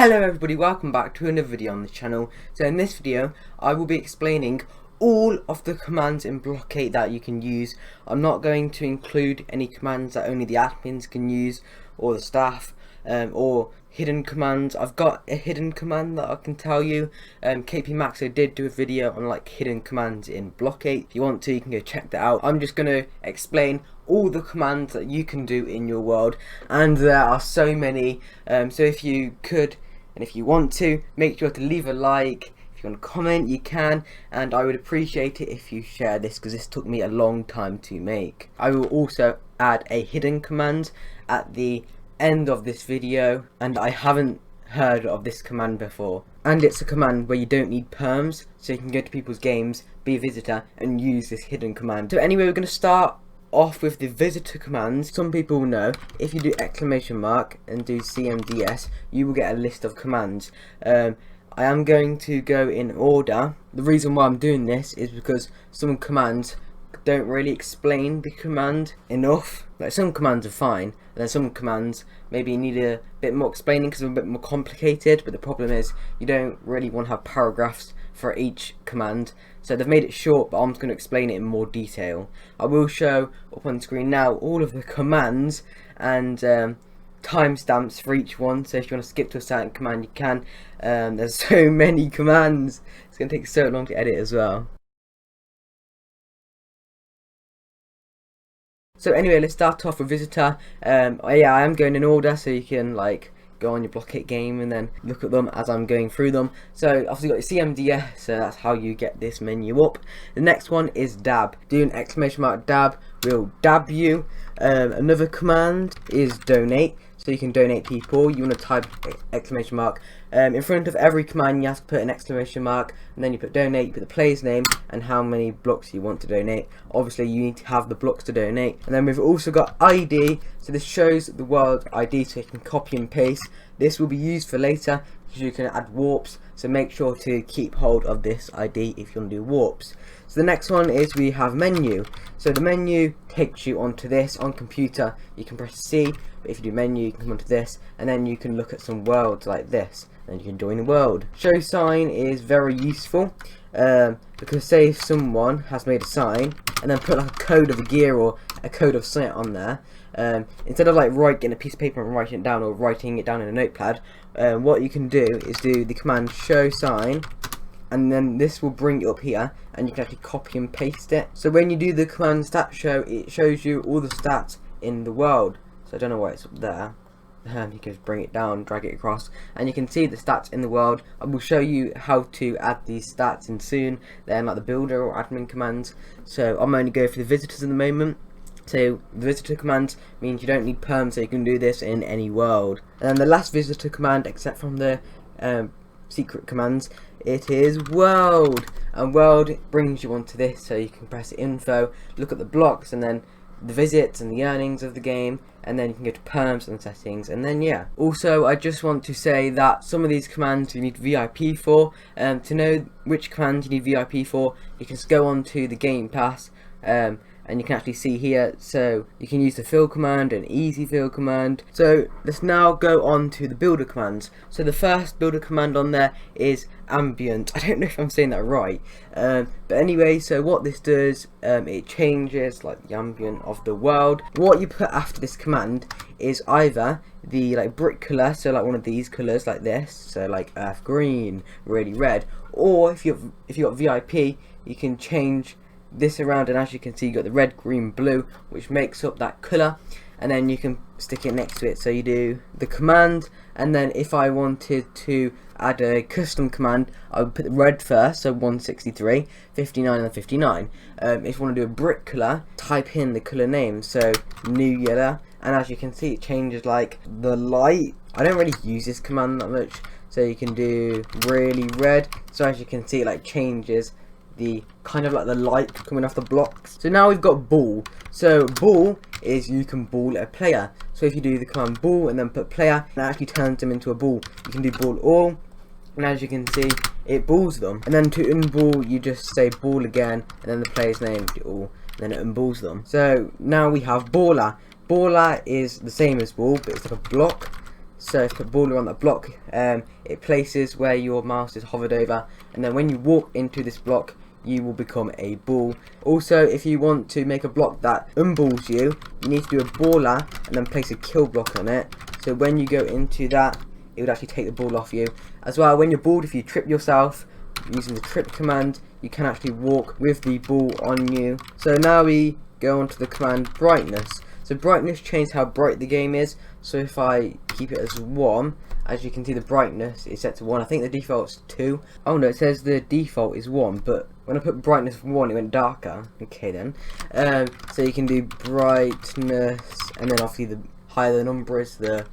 Hello everybody, welcome back to another video on the channel. So in this video I will be explaining all of the commands in Blockate that you can use. I'm not going to include any commands that only the admins can use or the staff, or hidden commands. I've got a hidden command that I can tell you. KP Maxo did do a video on like hidden commands in Blockate. If you want to, you can go check that out. I'm just going to explain all the commands that you can do in your world, and there are so many. So if you could, and if you want to, make sure to leave a like. If you want to comment, you can, and I would appreciate it if you share this, because this took me a long time to make. I will also add a hidden command at the end of this video, and I haven't heard of this command before, and it's a command where you don't need perms, so you can go to people's games, be a visitor, and use this hidden command. So anyway, we're going to start off with the visitor commands. Some people will know if you do exclamation mark and do CMDS, you will get a list of commands. I am going to go in order. The reason why I'm doing this is because some commands don't really explain the command enough. Like, some commands are fine, and then some commands maybe need a bit more explaining because they're a bit more complicated, but the problem is you don't really want to have paragraphs for each command, so they've made it short, but I'm just going to explain it in more detail. I will show up on screen now all of the commands and timestamps for each one, so if you want to skip to a certain command you can. There's so many commands, it's going to take so long to edit as well. So anyway, let's start off with visitor. Yeah, I am going in order, so you can like go on your Blockate game and then look at them as I'm going through them. So obviously you got your CMDS, so that's how you get this menu up. The next one is dab. Do an exclamation mark dab will dab you. Another command is donate, so you can donate people. You want to type exclamation mark in front of every command. You have to put an exclamation mark, and then you put donate, you put the player's name and how many blocks you want to donate. Obviously you need to have the blocks to donate. And then we've also got ID, so this shows the world ID, so you can copy and paste. This will be used for later because you can add warps, so make sure to keep hold of this ID if you want to do warps. So the next one is we have menu. So the menu takes you onto this. On computer you can press C, but if you do menu you can come onto this, and then you can look at some worlds like this, and you can join the world. Show sign is very useful, because say if someone has made a sign and then put like a code of a gear or a code of something on there, instead of like getting a piece of paper and writing it down or writing it down in a notepad, what you can do is do the command show sign, and then this will bring it up here and you can actually copy and paste it. So when you do the command stat show, it shows you all the stats in the world. So I don't know why it's up there. You can just bring it down, drag it across, and you can see the stats in the world. I will show you how to add these stats in soon. They're like the builder or admin commands. So I'm only going for the visitors at the moment. So the visitor command means you don't need perm, so you can do this in any world. And then the last visitor command, except from the secret commands, it is world, and world brings you onto this, so you can press info, look at the blocks, and then the visits and the earnings of the game, and then you can go to perms and settings, and then yeah. Also, I just want to say that some of these commands you need VIP for. To know which command you need VIP for, you can just go on to the Game Pass, and you can actually see here, so you can use the fill command and easy fill command. So let's now go on to the builder commands. So the first builder command on there is ambient. I don't know if I'm saying that right, but anyway, so what this does, it changes like the ambient of the world. What you put after this command is either the like brick color, so like one of these colors like this, so like earth green, really red, or if you got VIP, you can change this around, and as you can see you got the red, green, blue, which makes up that color, and then you can stick it next to it. So you do the command, and then if I wanted to add a custom command, I would put the red first, so 163, 59 and 59. If you want to do a brick color, type in the color name, so new yellow, and as you can see it changes like the light. I don't really use this command that much, so you can do really red, so as you can see it like changes the kind of like the light coming off the blocks. So now we've got ball. So ball is you can ball a player. So if you do the command ball and then put player, it actually turns them into a ball. You can do ball all, and as you can see it balls them. And then to unball, you just say ball again, and then the player's name all, and then it unballs them. So now we have baller. Baller is the same as ball, but it's like a block. So if you put border on that block, it places where your mouse is hovered over, and then when you walk into this block, you will become a ball. Also, if you want to make a block that unballs you, you need to do a baller and then place a kill block on it. So when you go into that, it would actually take the ball off you. As well, when you're balled, if you trip yourself using the trip command, you can actually walk with the ball on you. So now we go on to the command brightness. So brightness changes how bright the game is. So if I keep it as 1, as you can see the brightness is set to 1. I think the default's 2. Oh no, it says the default is 1, but when I put brightness 1 it went darker. Okay then. So you can do brightness, and then obviously the higher the number is, the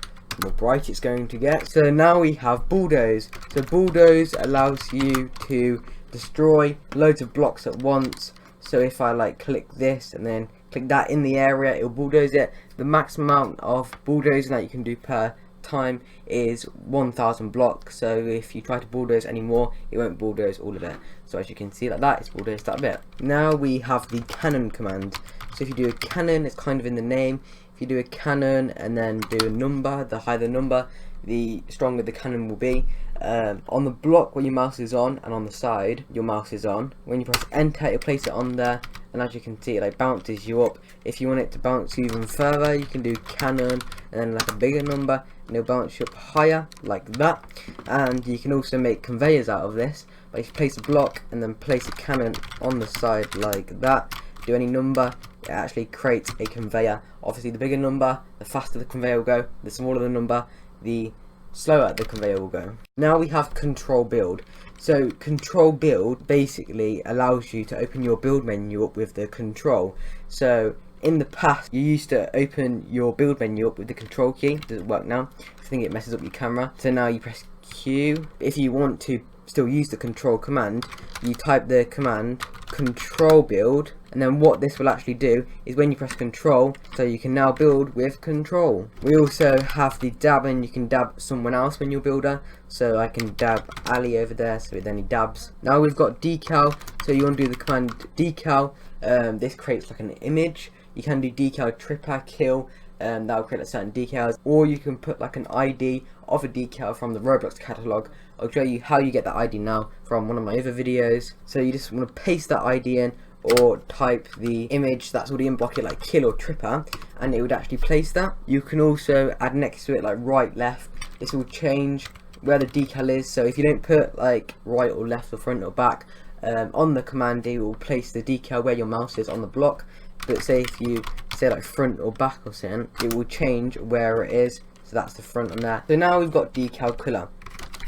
more bright it's going to get. So now we have bulldoze. So bulldoze allows you to destroy loads of blocks at once. So if I like click this and then click that in the area, it will bulldoze it. The maximum amount of bulldozing that you can do per time is 1,000 blocks. So if you try to bulldoze any more, it won't bulldoze all of it. So as you can see, like that, it's bulldozed that bit. Now we have the cannon command. So if you do a cannon, it's kind of in the name. If you do a cannon and then do a number, the higher the number, the stronger the cannon will be. On the block where your mouse is on, and on the side your mouse is on, when you press enter, it'll place it on there, and as you can see, it like bounces you up. If you want it to bounce you even further, you can do cannon and then like a bigger number, and it'll bounce you up higher like that. And you can also make conveyors out of this. But if you place a block and then place a cannon on the side like that, do any number, it actually creates a conveyor. Obviously the bigger number, the faster the conveyor will go. The smaller the number, the slower the conveyor will go. Now we have control build. So control build basically allows you to open your build menu up with the control. So in the past you used to open your build menu up with the control key. It doesn't work now. I think it messes up your camera. So now you press Q. If you want to still use the control command, you type the command control build, and then what this will actually do is when you press control, so you can now build with control. We also have the dab, and you can dab someone else when you're builder. So I can dab Ali over there, so then he dabs. Now we've got decal. So you want to do the command decal. This creates like an image. You can do decal tripper kill. That will create like certain decals, or you can put like an ID of a decal from the Roblox catalog. I'll show you how you get that ID now from one of my other videos. So you just want to paste that ID in, or type the image that's already in Blockate, like kill or tripper, and it would actually place that. You can also add next to it like right, left. This will change where the decal is. So if you don't put like right or left or front or back on the command, it will place the decal where your mouse is on the block. But say if you say like front or back or something, it will change where it is. So that's the front on there. So now we've got decal color.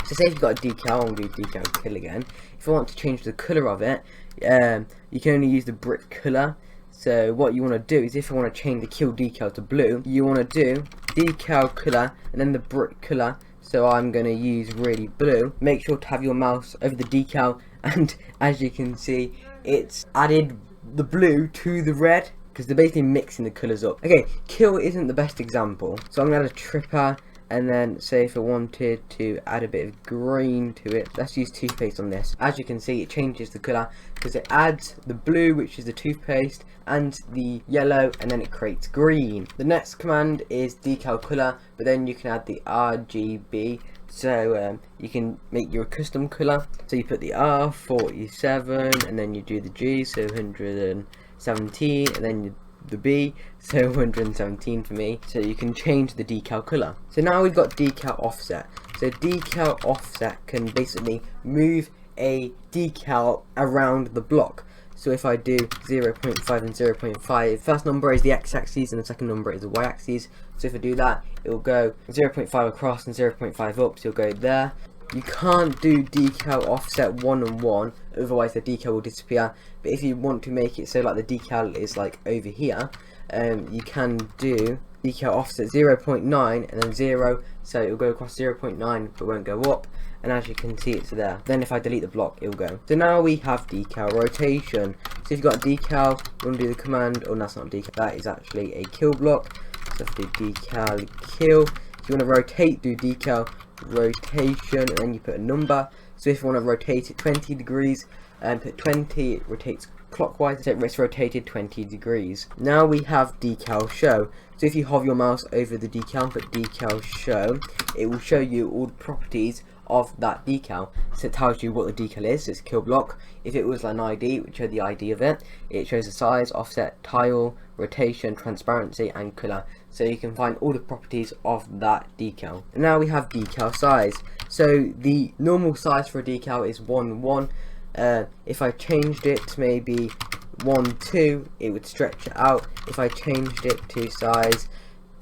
So say if you've got a decal, I'm going to do decal kill again. If I want to change the color of it, you can only use the brick color. So what you want to do is, if I want to change the kill decal to blue, you want to do decal color and then the brick color. So I'm going to use really blue. Make sure to have your mouse over the decal, and as you can see, it's added the blue to the red, because they're basically mixing the colours up. Okay, kill isn't the best example, so I'm going to add a tripper, and then say if I wanted to add a bit of green to it, let's use toothpaste on this. As you can see, it changes the colour, because it adds the blue, which is the toothpaste, and the yellow, and then it creates green. The next command is decal colour, but then you can add the RGB. So you can make your custom colour. So you put the R47, and then you do the G, so 117, and then the B, so 117 for me. So you can change the decal colour. So now we've got decal offset. So decal offset can basically move a decal around the block. So if I do 0.5 and 0.5, first number is the x-axis and the second number is the y-axis. So if I do that, it will go 0.5 across and 0.5 up, so you'll go there. You can't do decal offset 1 and 1, otherwise the decal will disappear. But if you want to make it so like the decal is like over here, you can do decal offset 0.9 and then 0, so it will go across 0.9 but won't go up. And as you can see, it's there. Then if I delete the block, it will go. So now we have decal rotation. So if you've got a decal, you want to do the command, oh, that's not a decal, that is actually a kill block. So if I do decal kill, if you want to rotate, do decal rotation, and then you put a number. So if you want to rotate it 20 degrees and put 20, it rotates clockwise, it's rotated 20 degrees. Now we have decal show. So if you hover your mouse over the decal and put decal show, it will show you all the properties of that decal. So it tells you what the decal is, so it's a kill block. If it was an ID, it would show the ID of it. It shows the size, offset, tile, rotation, transparency and colour. So you can find all the properties of that decal. And now we have decal size. So the normal size for a decal is 1:1. If I changed it to maybe 1:2, it would stretch it out. If I changed it to size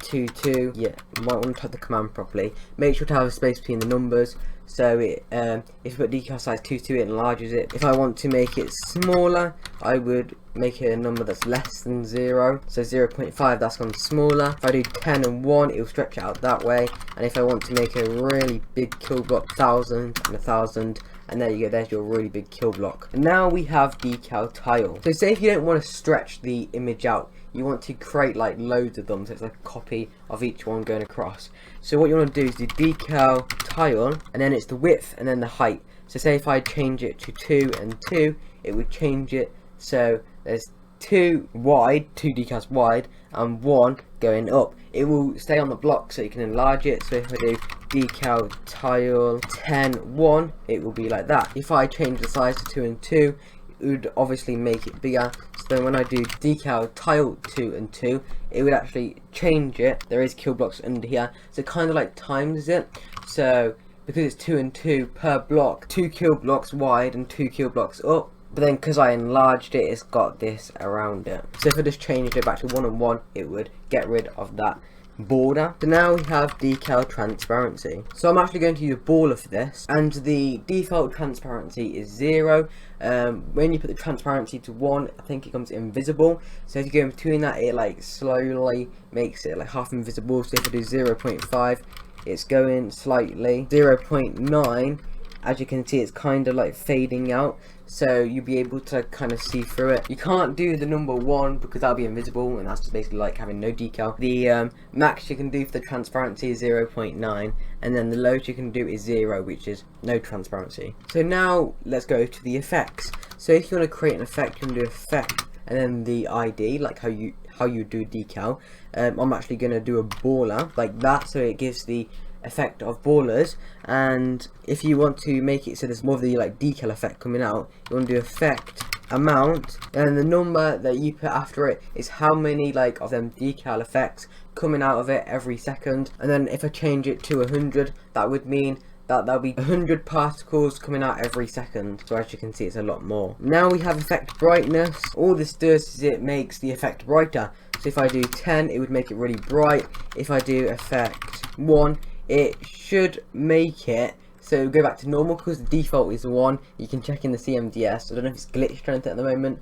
2:2, yeah, you might want to type the command properly. Make sure to have a space between the numbers. So it, if you put decal size 2:2, it enlarges it. If I want to make it smaller, I would make it a number that's less than 0. So 0.5, that's gone smaller. If I do 10 and 1, it will stretch it out that way. And if I want to make a really big kill block, 1000 and 1000, and there you go, there's your really big kill block. And now we have decal tile. So say if you don't want to stretch the image out, you want to create like loads of them, so it's like a copy of each one going across. So what you want to do is do decal tile, and then it's the width and then the height. So say if I change it to 2 and 2, it would change it so there's 2 wide, 2 decals wide, and 1 going up. It will stay on the block so you can enlarge it. So if I do decal tile 10:1, it will be like that. If I change the size to 2 and 2, it would obviously make it bigger. So then when I do decal tile 2 and 2, it would actually change it. There is kill blocks under here, so it kind of like times it. So because it's 2 and 2 per block, 2 kill blocks wide and 2 kill blocks up. But then because I enlarged it, it's got this around it. So if I just changed it back to 1 and 1, it would get rid of that border. So now we have decal transparency. So I'm actually going to use a baller for this, and the default transparency is 0. When you put the transparency to 1, I think it becomes invisible. So if you go in between that, it like slowly makes it like half invisible. So if I do 0.5, it's going slightly. 0.9, as you can see, it's kind of like fading out, so you'll be able to kind of see through it. You can't do the number 1 because that'll be invisible, and that's just basically like having no decal. The max you can do for the transparency is 0.9, and then the lowest you can do is 0, which is no transparency. So now let's go to the effects. So if you want to create an effect, you can do effect and then the ID, like how you do decal. I'm actually going to do a baller like that, so it gives the effect of ballers. And if you want to make it so there's more of the like decal effect coming out, you want to do effect amount, and the number that you put after it is how many like of them decal effects coming out of it every second. And then if I change it to 100, that would mean that there'll be 100 particles coming out every second. So as you can see, it's a lot more. Now we have effect brightness. All this does is it makes the effect brighter. So if I do 10, it would make it really bright. If I do effect 1, it should make it so go back to normal, because the default is 1. You can check in the CMDS. I don't know if it's glitched or anything at the moment.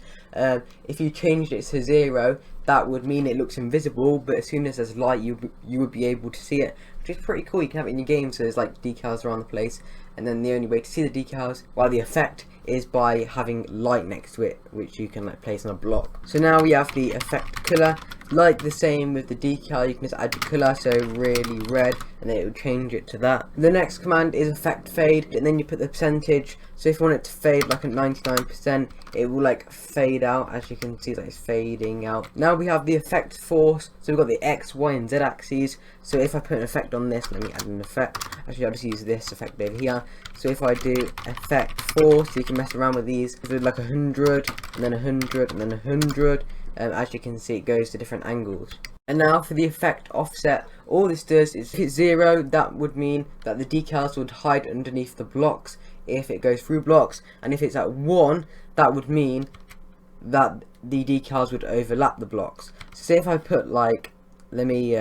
If you changed it to 0, that would mean it looks invisible, but as soon as there's light, you would be able to see it, which is pretty cool. You can have it in your game, so there's like decals around the place, and then the only way to see the decals, while the effect, is by having light next to it, which you can like place on a block. So now we have the effect color. Like the same with the decal, you can just add your color, so really red, and then it will change it to that. The next command is effect fade, and then you put the percentage. So if you want it to fade like at 99%, it will like fade out. As you can see, that it's fading out. Now we have the effect force. So we've got the X, Y, and Z axes. So if I put an effect on this, let me add an effect. Actually, I'll just use this effect over here. So if I do effect force, you can mess around with these. If it's like 100, and then 100, and then 100. As you can see, it goes to different angles. And now for the effect offset, all this does is if it's 0, that would mean that the decals would hide underneath the blocks if it goes through blocks, and if it's at 1, that would mean that the decals would overlap the blocks. So say if I put like, let me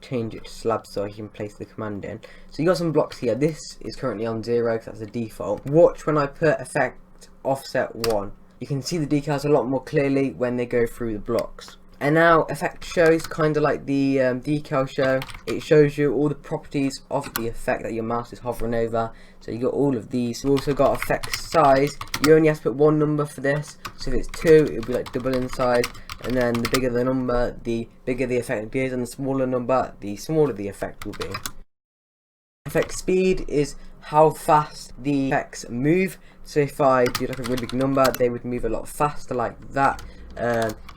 change it to slab so I can place the command in. So you got some blocks here. This is currently on 0 because that's the default. Watch when I put effect offset 1. You can see the decals a lot more clearly when they go through the blocks. And now effect shows kind of like the decal show. It shows you all the properties of the effect that your mouse is hovering over. So you got all of these. You also got effect size. You only have to put 1 number for this. So if it's 2, it'll be like double in size. And then the bigger the number, the bigger the effect is, and the smaller number, the smaller the effect will be. Effect speed is how fast the effects move. So if I do like a really big number, they would move a lot faster like that.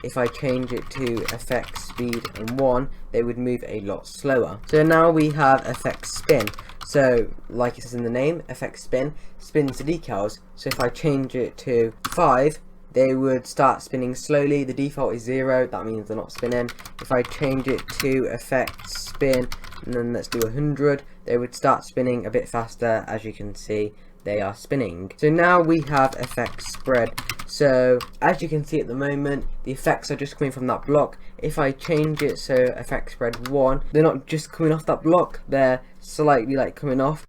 If I change it to effect speed and 1, they would move a lot slower. So now we have effect spin. So like it says in the name, effect spin spins the decals. So if I change it to 5, they would start spinning slowly. The default is 0, that means they're not spinning. If I change it to effect spin and then let's do 100, they would start spinning a bit faster. As you can see, they are spinning. So now we have effect spread. So as you can see at the moment, the effects are just coming from that block. If I change it so effect spread 1, they're not just coming off that block, they're slightly like coming off.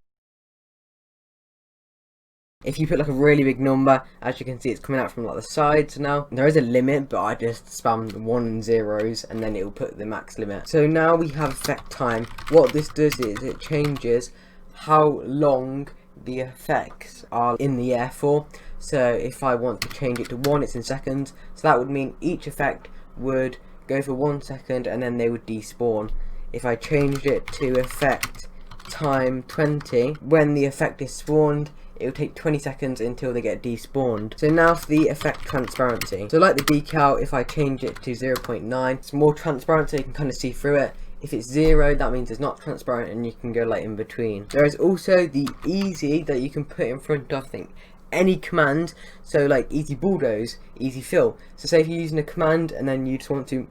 If you put like a really big number, as you can see, it's coming out from like the sides now. There is a limit, but I just spammed 1 and 0s and then it will put the max limit. So now we have effect time. What this does is it changes how long the effects are in the air for. So if I want to change it to 1, it's in seconds. So that would mean each effect would go for 1 second and then they would despawn. If I changed it to effect time 20, when the effect is spawned, it will take 20 seconds until they get despawned. So now for the effect transparency. So like the decal, if I change it to 0.9, it's more transparent so you can kind of see through it. If it's 0, that means it's not transparent and you can go like in between. There is also the easy that you can put in front of, I think, any command. So like easy bulldoze, easy fill. So say if you're using a command and then you just want to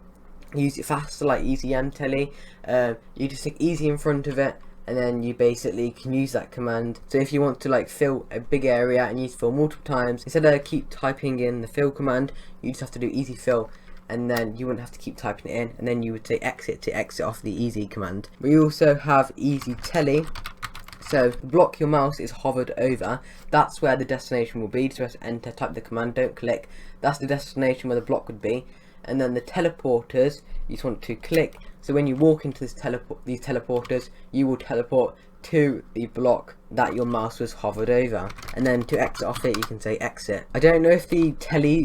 use it faster, like easy telly, you just stick easy in front of it and then you basically can use that command. So if you want to like fill a big area and you need to fill multiple times, instead of keep typing in the fill command, you just have to do easy fill, and then you wouldn't have to keep typing it in, and then you would say exit to exit off the easy command. We also have easy telly. So the block your mouse is hovered over, that's where the destination will be. Just press enter, type the command, don't click. That's the destination where the block would be. And then the teleporters, you just want to click. So when you walk into this these teleporters, you will teleport to the block that your mouse was hovered over. And then to exit off it, you can say exit. I don't know if the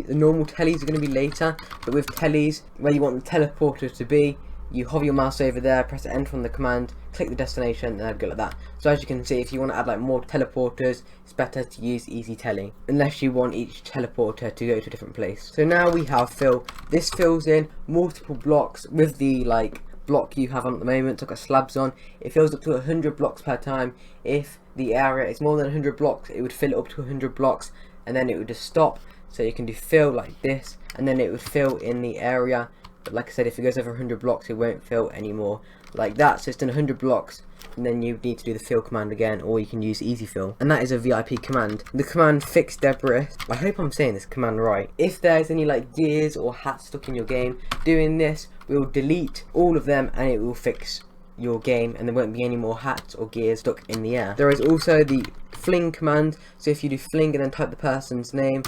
normal tellies are going to be later, but with tellies, where you want the teleporter to be, you hover your mouse over there, press enter on the command, click the destination, and I'd go like that. So as you can see, if you want to add like more teleporters, it's better to use easy telly, unless you want each teleporter to go to a different place. So now we have fill. This fills in multiple blocks with the like block you have on at the moment. So I've got slabs on. It fills up to 100 blocks per time. If the area is more than 100 blocks, it would fill it up to 100 blocks, and then it would just stop. So you can do fill like this, and then it would fill in the area. But like I said, if it goes over 100 blocks, it won't fill anymore like that. So it's done 100 blocks, and then you need to do the fill command again, or you can use easy fill, and that is a VIP command. The command fix debris, I hope I'm saying this command right. If there's any like gears or hats stuck in your game, doing this will delete all of them and it will fix your game, and there won't be any more hats or gears stuck in the air. There is also the fling command. So if you do fling and then type the person's name,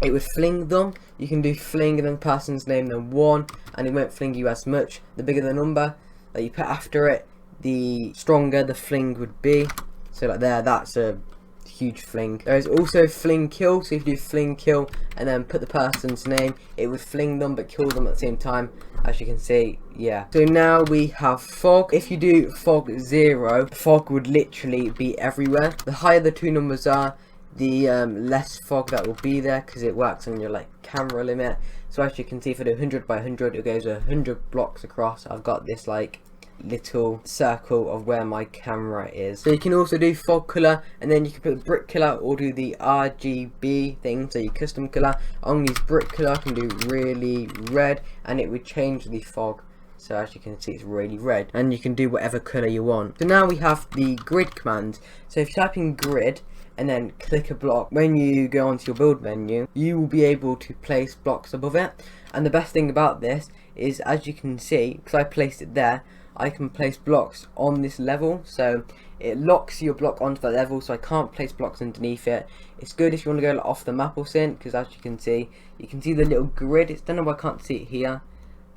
it would fling them. You can do fling and then person's name then 1, and it won't fling you as much. The bigger the number that you put after it, the stronger the fling would be. So like there, that's a huge fling. There is also fling kill. So if you do fling kill and then put the person's name, it would fling them but kill them at the same time, as you can see. Yeah, so now we have fog. If you do fog 0, fog would literally be everywhere. The higher the two numbers are, the less fog that will be there, because it works on your like camera limit. So as you can see, if I do 100 by 100, it goes 100 blocks across. I've got this like little circle of where my camera is. So you can also do fog color, and then you can put brick color or do the RGB thing, so your custom color. I'm gonna use brick color. I can do really red, and it would change the fog. So as you can see, it's really red, and you can do whatever color you want. So now we have the grid command. So if you type in grid and then click a block, when you go onto your build menu, you will be able to place blocks above it. And the best thing about this is, as you can see, because I placed it there, I can place blocks on this level, so it locks your block onto that level, so I can't place blocks underneath it. It's good if you want to go off the map or something, because as you can see the little grid. It's don't know why I can't see it here,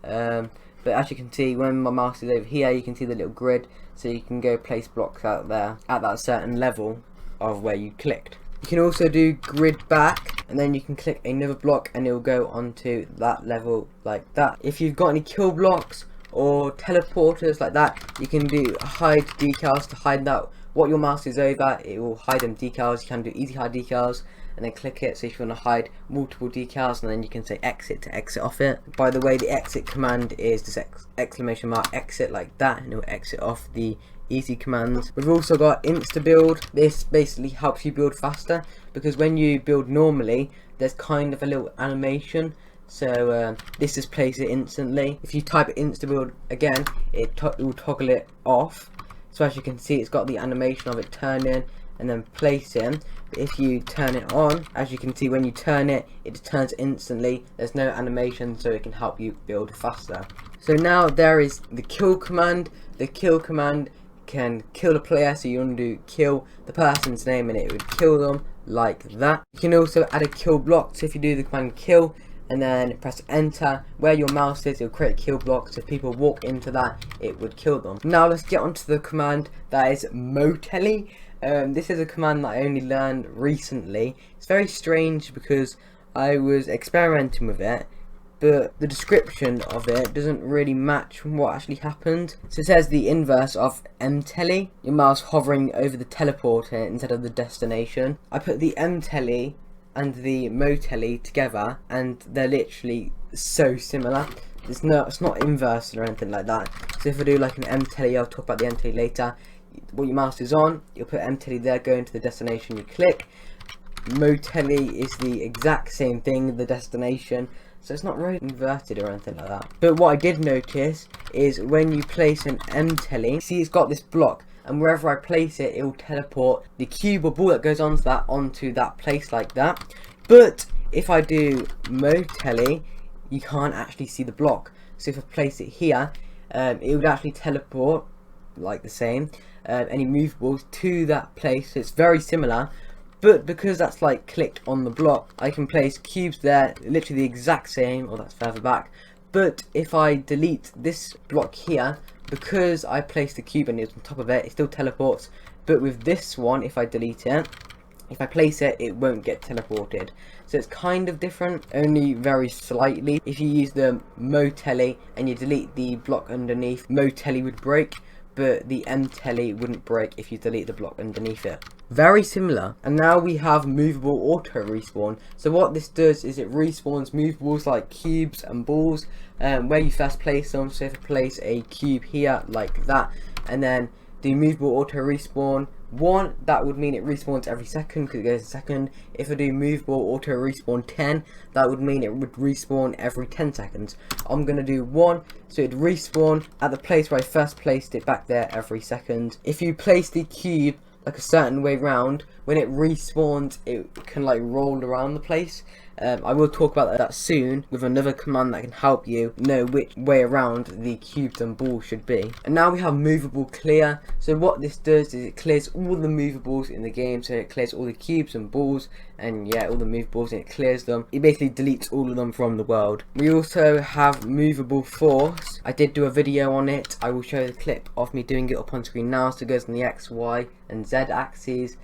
but as you can see, when my mouse is over here, you can see the little grid, so you can go place blocks out there at that certain level of where you clicked. You can also do grid back, and then you can click another block and it will go onto that level like that. If you've got any kill blocks or teleporters like that, you can do hide decals to hide that what your mouse is over, it will hide them decals. You can do easy hide decals and then click it. So if you want to hide multiple decals, and then you can say exit to exit off it. By the way, the exit command is this exclamation mark exit like that, and it will exit off the easy commands. We've also got insta build. This basically helps you build faster, because when you build normally there's kind of a little animation, so this just plays it instantly. If you type insta build again, it will toggle it off. So as you can see, it's got the animation of it turning and then placing. But if you turn it on, as you can see, when you turn it, it turns instantly. There's no animation, so it can help you build faster. So now there is the kill command. The kill command can kill a player, so you want to do kill the person's name and it would kill them like that. You can also add a kill block. So if you do the command kill and then press enter, where your mouse is, it'll create a kill block, so if people walk into that, it would kill them. Now let's get onto the command that is motelly. This is a command that I only learned recently. It's very strange because I was experimenting with it, but the description of it doesn't really match what actually happened. So it says the inverse of mtelly, your mouse hovering over the teleporter instead of the destination. I put the mtelly and the motelly together, and they're literally so similar. It's not inverse or anything like that. So if I do like an mtelly, I'll talk about the mtelly later. What your mouse is on, you'll put mtelly there, go into the destination, you click. Motelly is the exact same thing, the destination. So it's not really inverted or anything like that. But what I did notice is when you place an mtelly, see it's got this block, and wherever I place it, it will teleport the cube or ball that goes onto that place like that. But if I do motelly, you can't actually see the block. So if I place it here, it would actually teleport like the same, any movables to that place. So it's very similar. But because that's like clicked on the block, I can place cubes there, literally the exact same, or that's further back. But if I delete this block here, because I placed the cube and it's on top of it, it still teleports. But with this one, if I delete it, if I place it, it won't get teleported. So it's kind of different, only very slightly. If you use the motelly and you delete the block underneath, motelly would break, but the mtelly wouldn't break if you delete the block underneath it. Very similar. And now we have movable auto respawn. So what this does is it respawns movables like cubes and balls where you first place them. So if I place a cube here like that, and then the movable auto respawn 1, that would mean it respawns every second because it goes a second. If I do movable auto respawn 10, that would mean it would respawn every 10 seconds. I'm going to do 1, so it'd respawn at the place where I first placed it back there every second. If you place the cube like a certain way round, when it respawns, it can like roll around the place. I will talk about that soon with another command that can help you know which way around the cubes and balls should be. And now we have movable clear. So what this does is it clears all the movables in the game. So it clears all the cubes and balls, and yeah, all the movables, and it clears them. It basically deletes all of them from the world. We also have movable force. I did do a video on it. I will show the clip of me doing it up on screen now. So it goes on the X, Y and Z axes.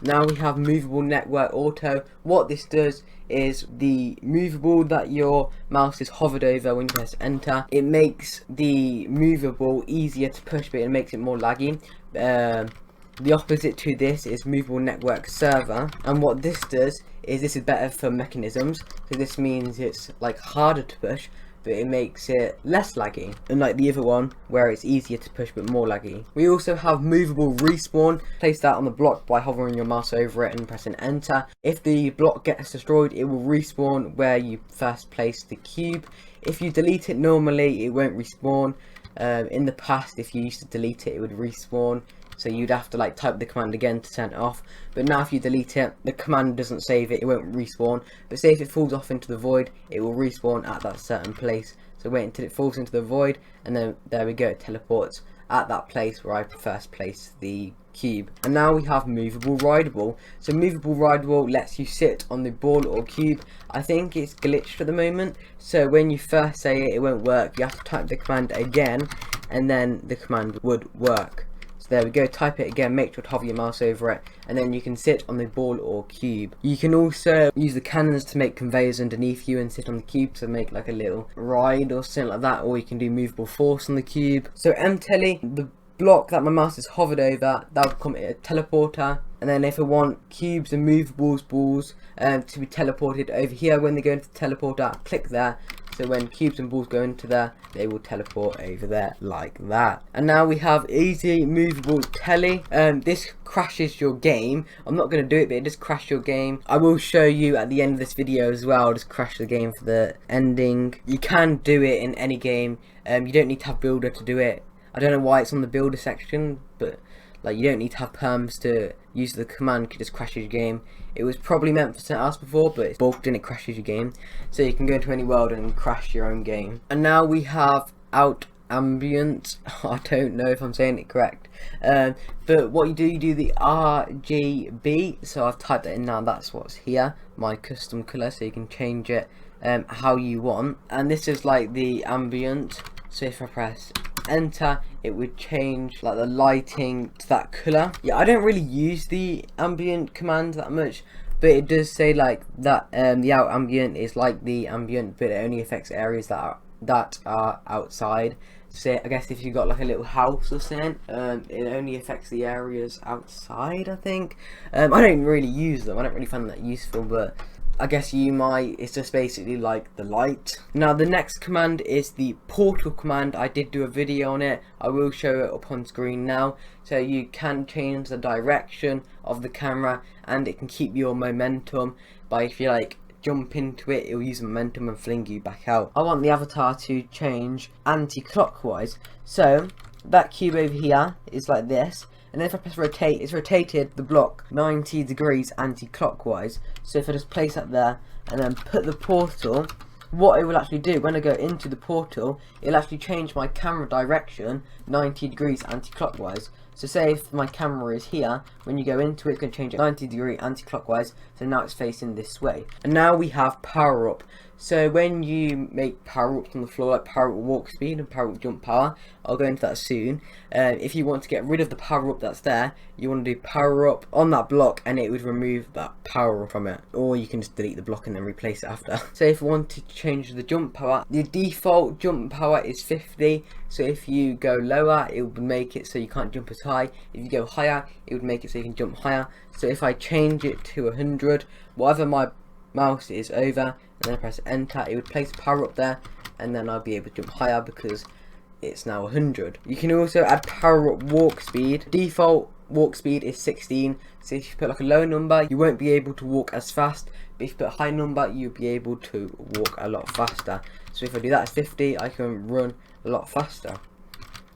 Now we have movable network auto. What this does is the movable that your mouse is hovered over when you press enter, it makes the movable easier to push, but it makes it more laggy. The opposite to this is movable network server, and what this does is this is better for mechanisms. So this means it's like harder to push, but it makes it less laggy, unlike the other one where it's easier to push but more laggy. We also have movable respawn. Place that on the block by hovering your mouse over it and pressing enter. If the block gets destroyed, it will respawn where you first placed the cube. If you delete it normally, it won't respawn. In the past, if you used to delete it, it would respawn, so you'd have to like type the command again to turn it off. But now if you delete it, the command doesn't save it, it won't respawn. But say if it falls off into the void, it will respawn at that certain place. So wait until it falls into the void, and then there we go, it teleports at that place where I first placed the cube. And now we have movable rideable. So movable rideable lets you sit on the ball or cube. I think it's glitched at the moment, so when you first say it, it won't work. You have to type the command again, and then the command would work. there we go, type it again, make sure to hover your mouse over it, and then you can sit on the ball or cube. You can also use the cannons to make conveyors underneath you and sit on the cube to make like a little ride or something like that, or you can do movable force on the cube. So M-Telly, the block that my mouse is hovered over, that will become a teleporter. And then if I want cubes and movables balls to be teleported over here when they go into the teleporter, click there. So when cubes and balls go into there, they will teleport over there like that. And now we have easy movable telly. This crashes your game. I'm not going to do it, but it just crashes your game. I will show you at the end of this video as well. I'll just crash the game for the ending. You can do it in any game. You don't need to have builder to do it. I don't know why it's on the builder section, but like you don't need to have perms to use the command. It just crashes your game. It was probably meant for something else before, but it's bulked and it crashes your game. So you can go into any world and crash your own game. And now we have out ambient. I don't know if I'm saying it correct. But what you do the RGB. So I've typed that in now. That's what's here. My custom color. So you can change it how you want. And this is like the ambient. So if I press enter, it would change like the lighting to that color. Yeah, I don't really use the ambient command that much, but it does say like that the out ambient is like the ambient, but it only affects areas that are outside. So I guess if you've got like a little house or something, it only affects the areas outside, I think. I don't really use them. I don't really find that useful, but I guess you might. It's just basically like the light. Now the next command is the portal command. I did do a video on it. I will show it up on screen now. So you can change the direction of the camera, and it can keep your momentum by, if you like jump into it, it'll use momentum and fling you back out. I want the avatar to change anti-clockwise. So that cube over here is like this. And then if I press rotate, it's rotated the block 90 degrees anti-clockwise. So if I just place that there and then put the portal, what it will actually do when I go into the portal, it'll actually change my camera direction 90 degrees anti-clockwise. So say if my camera is here, when you go into it, it's going to change it 90 degree anti-clockwise. So now it's facing this way. And now we have power up. So when you make power ups on the floor, like power up walk speed and power up jump power, I'll go into that soon. If you want to get rid of the power up that's there, you want to do power up on that block, and it would remove that power from it. Or you can just delete the block and then replace it after. So if you want to change the jump power, the default jump power is 50. So if you go lower, it would make it so you can't jump as high. If you go higher, it would make it so you can jump higher. So if I change it to 100, whatever my mouse is over, and then I press enter, it would place power up there, and then I'll be able to jump higher because it's now 100. You can also add power up walk speed. Default walk speed is 16, so if you put like a low number, you won't be able to walk as fast, but if you put a high number, you'll be able to walk a lot faster. So if I do that as 50, I can run a lot faster.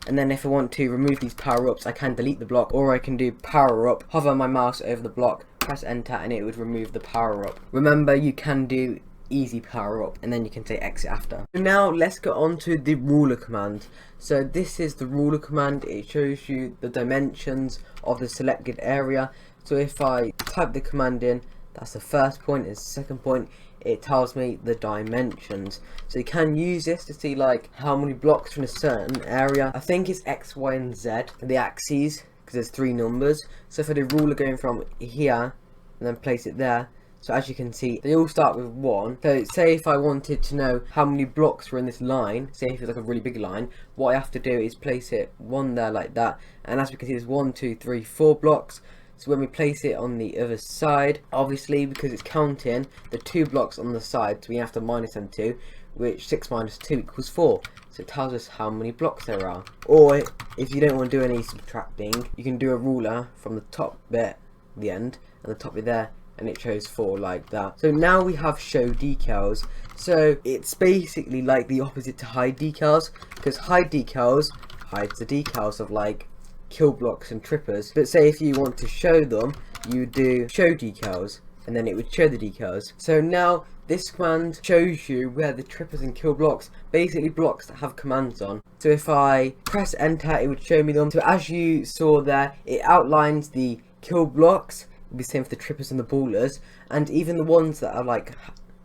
And then if I want to remove these power ups, I can delete the block, or I can do power up, hover my mouse over the block, press enter, and it would remove the power up. Remember, you can do easy power up, and then you can say exit after. So now let's get on to the ruler command. So this is the ruler command. It shows you the dimensions of the selected area. So if I type the command in, that's the first point, and second point, it tells me the dimensions. So you can use this to see like how many blocks from a certain area. I think it's X, Y, and Z, the axes, because there's 3 numbers. So if I do ruler going from here and then place it there, so as you can see, they all start with 1. So say if I wanted to know how many blocks were in this line, say if it's like a really big line, what I have to do is place it 1 there like that. And as we can see, there's 1, 2, 3, 4 blocks. So when we place it on the other side, obviously because it's counting the 2 blocks on the side, so we have to minus them 2, which 6 minus 2 equals 4. So it tells us how many blocks there are. Or if you don't want to do any subtracting, you can do a ruler from the top bit, the end, and the top bit there, and it shows 4 like that. So now we have show decals. So it's basically like the opposite to hide decals, because hide decals hides the decals of like kill blocks and trippers. But say if you want to show them, you do show decals, and then it would show the decals. So now this command shows you where the trippers and kill blocks, basically blocks that have commands on. So if I press enter, it would show me them. So as you saw there, it outlines the kill blocks. It'll be the same for the trippers and the ballers, and even the ones that are like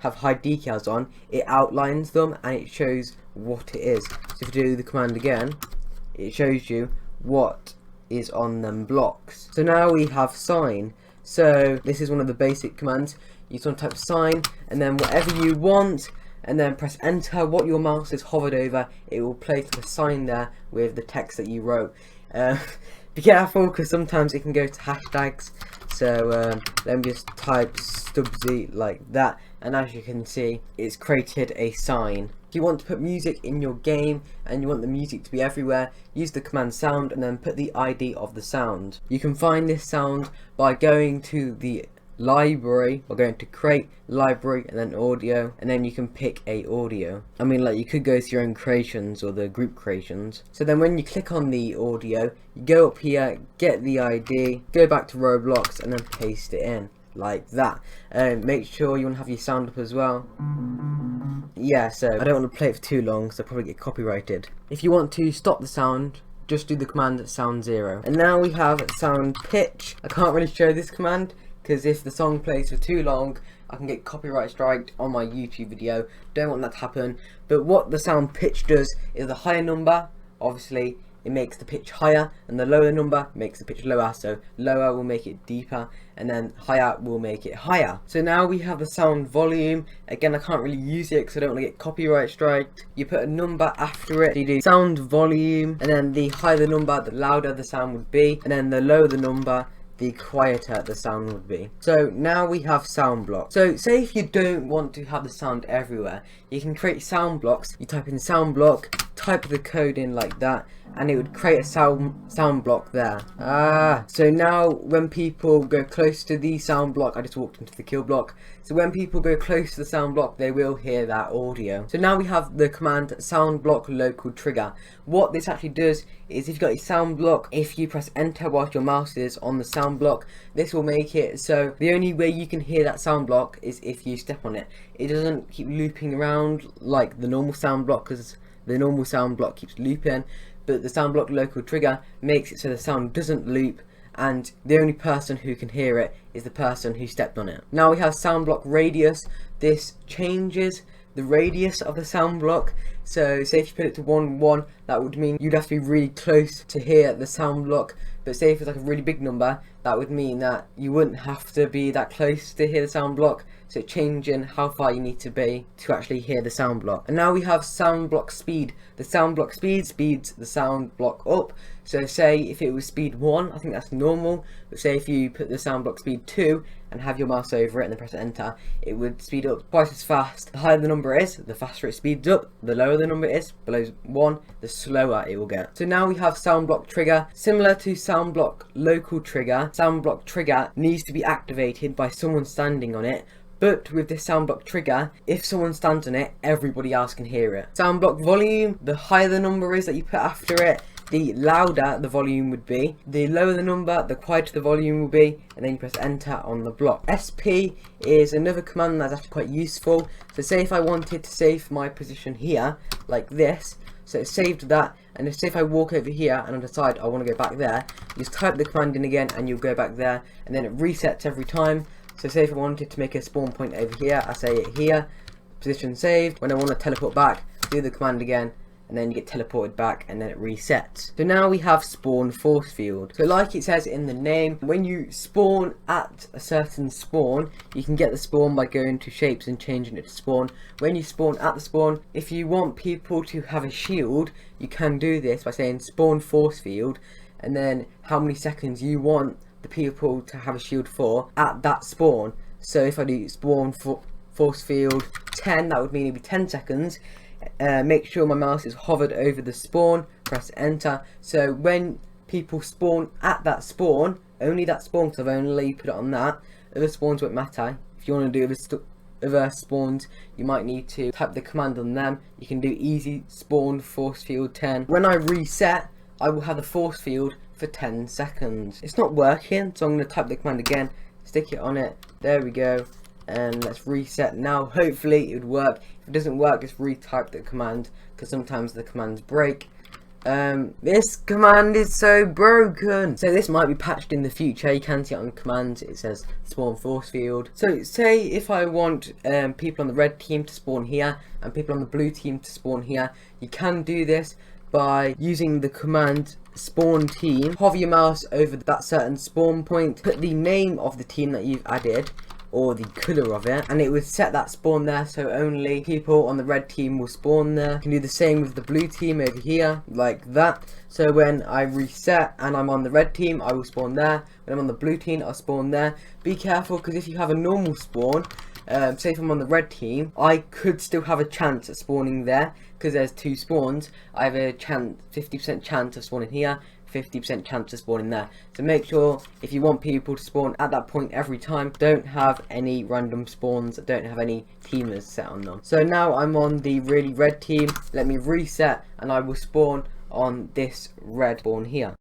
have hide decals on, it outlines them and it shows what it is. So if you do the command again, it shows you what is on them blocks. So now we have sign. So this is one of the basic commands. You just want to type sign and then whatever you want, and then press enter. What your mouse is hovered over, it will place the sign there with the text that you wrote. Be careful because sometimes it can go to hashtags. So let me just type Stubbzy like that, and as you can see, it's created a sign. If you want to put music in your game and you want the music to be everywhere, use the command sound and then put the ID of the sound. You can find this sound by going to the library, or going to create library and then audio, and then you can pick a audio. I mean, like, you could go to your own creations or the group creations. So then when you click on the audio, you go up here, get the ID, go back to Roblox and then paste it in like that. Make sure you want to have your sound up as well. Yeah, so I don't want to play it for too long, so I'll probably get copyrighted. If you want to stop the sound, just do the command sound 0. And now we have sound pitch. I can't really show this command because if the song plays for too long, I can get copyright striked on my YouTube video. Don't want that to happen. But what the sound pitch does is the higher number, obviously, it makes the pitch higher, and the lower number makes the pitch lower. So lower will make it deeper, and then higher will make it higher. So now we have the sound volume. Again, I can't really use it because I don't want to get copyright striked. You put a number after it. So you do sound volume, and then the higher the number, the louder the sound would be, and then the lower the number, the quieter the sound would be. So now we have sound blocks. So say if you don't want to have the sound everywhere, you can create sound blocks. You type in sound block, type the code in like that, and it would create a sound block there. So now when people go close to the sound block, I just walked into the kill block. So when people go close to the sound block, they will hear that audio. So now we have the command sound block local trigger. What this actually does is if you've got a sound block, if you press enter whilst your mouse is on the sound block, this will make it so the only way you can hear that sound block is if you step on it. It doesn't keep looping around like the normal sound block, because the normal sound block keeps looping, but the sound block local trigger makes it so the sound doesn't loop, and the only person who can hear it is the person who stepped on it. Now we have sound block radius. This changes the radius of the sound block. So say if you put it to 1, 1, that would mean you'd have to be really close to hear the sound block. But say if it's like a really big number, that would mean that you wouldn't have to be that close to hear the sound block. So changing how far you need to be to actually hear the sound block. And now we have sound block speed. The sound block speed speeds the sound block up. So say if it was speed 1, I think that's normal. But say if you put the sound block speed 2 and have your mouse over it and then press enter, it would speed up twice as fast. The higher the number is, the faster it speeds up. The lower the number is, below 1, the slower it will get. So now we have sound block trigger. Similar to sound block local trigger, sound block trigger needs to be activated by someone standing on it. But with this sound block trigger, if someone stands on it, everybody else can hear it. Sound block volume, the higher the number is that you put after it, the louder the volume would be. The lower the number, the quieter the volume will be, and then you press enter on the block. SP is another command that's actually quite useful. So say if I wanted to save my position here, like this, so it saved that, and say if I walk over here and I decide I want to go back there, you just type the command in again and you'll go back there, and then it resets every time. So say if I wanted to make a spawn point over here, I say it here, position saved. When I want to teleport back, do the command again, and then you get teleported back, and then it resets. So now we have spawn force field. So like it says in the name, when you spawn at a certain spawn, you can get the spawn by going to shapes and changing it to spawn. When you spawn at the spawn, if you want people to have a shield, you can do this by saying spawn force field, and then how many seconds you want the people to have a shield for at that spawn. So if I do spawn force field 10, that would mean it'd be 10 seconds. Make sure my mouse is hovered over the spawn, press enter. So when people spawn at that spawn, only that spawn, because I've only put it on that, other spawns won't matter. If you want to do other spawns, you might need to type the command on them. You can do easy spawn force field 10. When I reset, I will have the force field for 10 seconds. It's not working, so I'm going to type the command again, stick it on it, there we go, and let's reset. Now hopefully it would work. If it doesn't work, just retype the command, because sometimes the commands break. This command is so broken, so this might be patched in the future. You can see it on commands, it says spawn force field. So say if I want people on the red team to spawn here and people on the blue team to spawn here, you can do this by using the command spawn team, hover your mouse over that certain spawn point, put the name of the team that you've added or the colour of it, and it would set that spawn there, so only people on the red team will spawn there. You can do the same with the blue team over here, like that. So when I reset and I'm on the red team, I will spawn there. When I'm on the blue team, I'll spawn there. Be careful, because if you have a normal spawn, say if I'm on the red team, I could still have a chance at spawning there, because there's 2 spawns. I have a 50% chance of spawning here, 50% chance of spawning there. So make sure, if you want people to spawn at that point every time, don't have any random spawns, don't have any teamers set on them. So now I'm on the really red team. Let me reset and I will spawn on this red spawn here.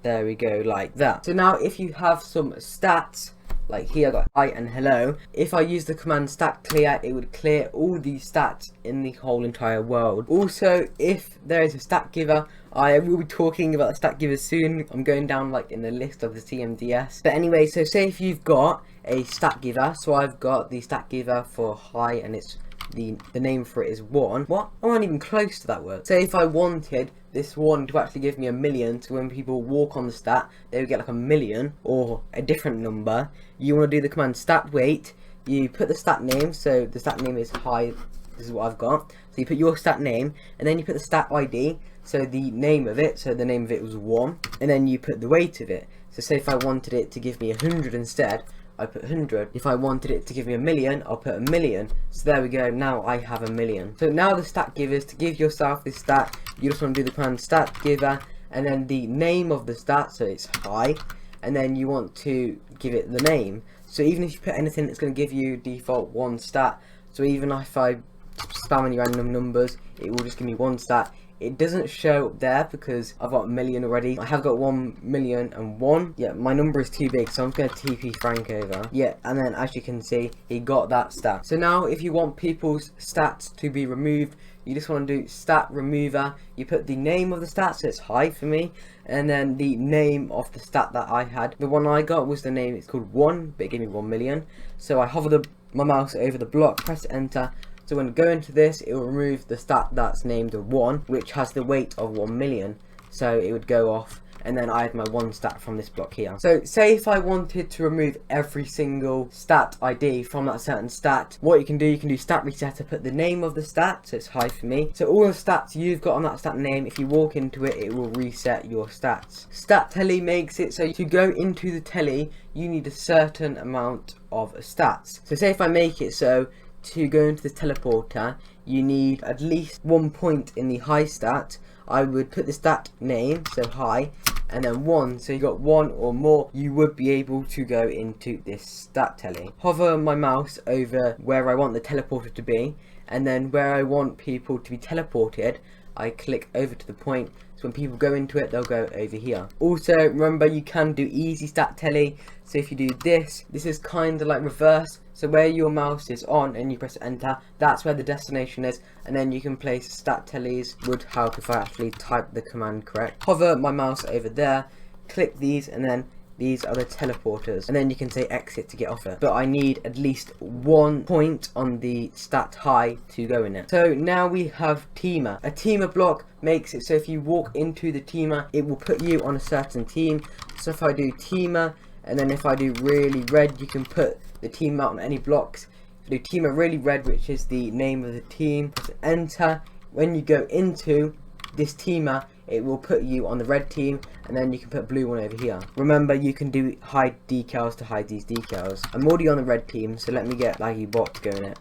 There we go, like that. So now if you have some stats, like here I got hi and hello, if I use the command stat clear, it would clear all these stats in the whole entire world. Also, if there is a stat giver, I will be talking about the stat givers soon. I'm going down like in the list of the CMDS. But anyway, so say if you've got a stat giver, so I've got the stat giver for hi, and it's the name for it is 1. What? I'm not even close to that word. Say if I wanted this 1 to actually give me 1,000,000, so when people walk on the stat, they would get like 1,000,000 or a different number. You want to do the command stat wait. You put the stat name, so the stat name is hi. This is what I've got. So you put your stat name, and then you put the stat ID, so the name of it. So the name of it was 1, and then you put the weight of it. So say if I wanted it to give me 100 instead, I put 100. If I wanted it to give me 1,000,000, I'll put 1,000,000. So there we go, now I have 1,000,000. So now the stat givers, to give yourself this stat, you just want to do the command stat giver, and then the name of the stat, so it's hi, and then you want to give it the name. So even if you put anything, it's going to give you default 1 stat. So even if I spam any random numbers, it will just give me 1 stat. It doesn't show up there because I've got 1,000,000 already. I have got 1,000,001. Yeah, my number is too big, so I'm going to TP Frank over. Yeah, and then as you can see, he got that stat. So now if you want people's stats to be removed, you just want to do stat remover. You put the name of the stat, so it's hi for me, and then the name of the stat that I had. The one I got was the name, it's called 1, but it gave me 1,000,000. So I hover my mouse over the block, press enter. So when I go into this, it will remove the stat that's named 1, which has the weight of 1,000,000. So it would go off, and then I had my 1 stat from this block here. So say if I wanted to remove every single stat ID from that certain stat, what you can do stat resetter, put the name of the stat, so it's hi for me. So all the stats you've got on that stat name, if you walk into it, it will reset your stats. Stat telly makes it so to go into the telly, you need a certain amount of stats. So say if I make it so, to go into the teleporter, you need at least 1 point in the high stat. I would put the stat name, so hi, and then 1. So you got 1 or more, you would be able to go into this stat telly. Hover my mouse over where I want the teleporter to be, and then where I want people to be teleported, I click over to the point. So when people go into it, they'll go over here. Also, remember you can do easy stat telly. So if you do this, this is kind of like reverse. So where your mouse is on and you press enter, that's where the destination is. And then you can place stat tellies. Would help if I actually type the command correct. Hover my mouse over there, click these, and then these are the teleporters, and then you can say exit to get off it. But I need at least 1 point on the stat high to go in it. So now we have teamer. A teamer block makes it so if you walk into the teamer, it will put you on a certain team. So if I do teamer, and then if I do really red, you can put the team out on any blocks. If I do teamer really red, which is the name of the team, press enter. When you go into this teamer, it will put you on the red team, and then you can put a blue one over here. Remember, you can do hide decals to hide these decals. I'm already on the red team, so let me get Laggy Bot to go in it.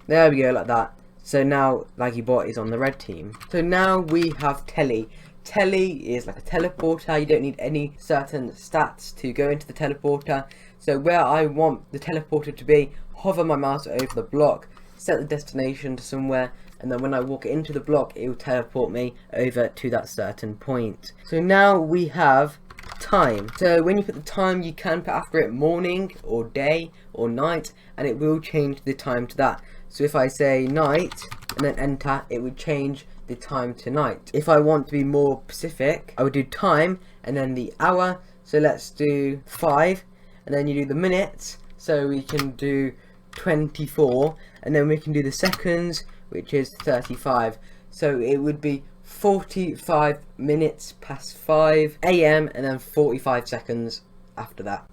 There we go, like that. So now Laggy Bot is on the red team. So now we have telly. Telly is like a teleporter. You don't need any certain stats to go into the teleporter. So where I want the teleporter to be, hover my mouse over the block, set the destination to somewhere, and then when I walk into the block, it will teleport me over to that certain point. So now we have time. So when you put the time, you can put after it morning or day or night, and it will change the time to that. So if I say night and then enter, it would change the time to night. If I want to be more specific, I would do time and then the hour. So let's do 5, and then you do the minutes. So we can do 24, and then we can do the seconds, which is 35. So it would be 45 minutes past 5 AM and then 45 seconds after that.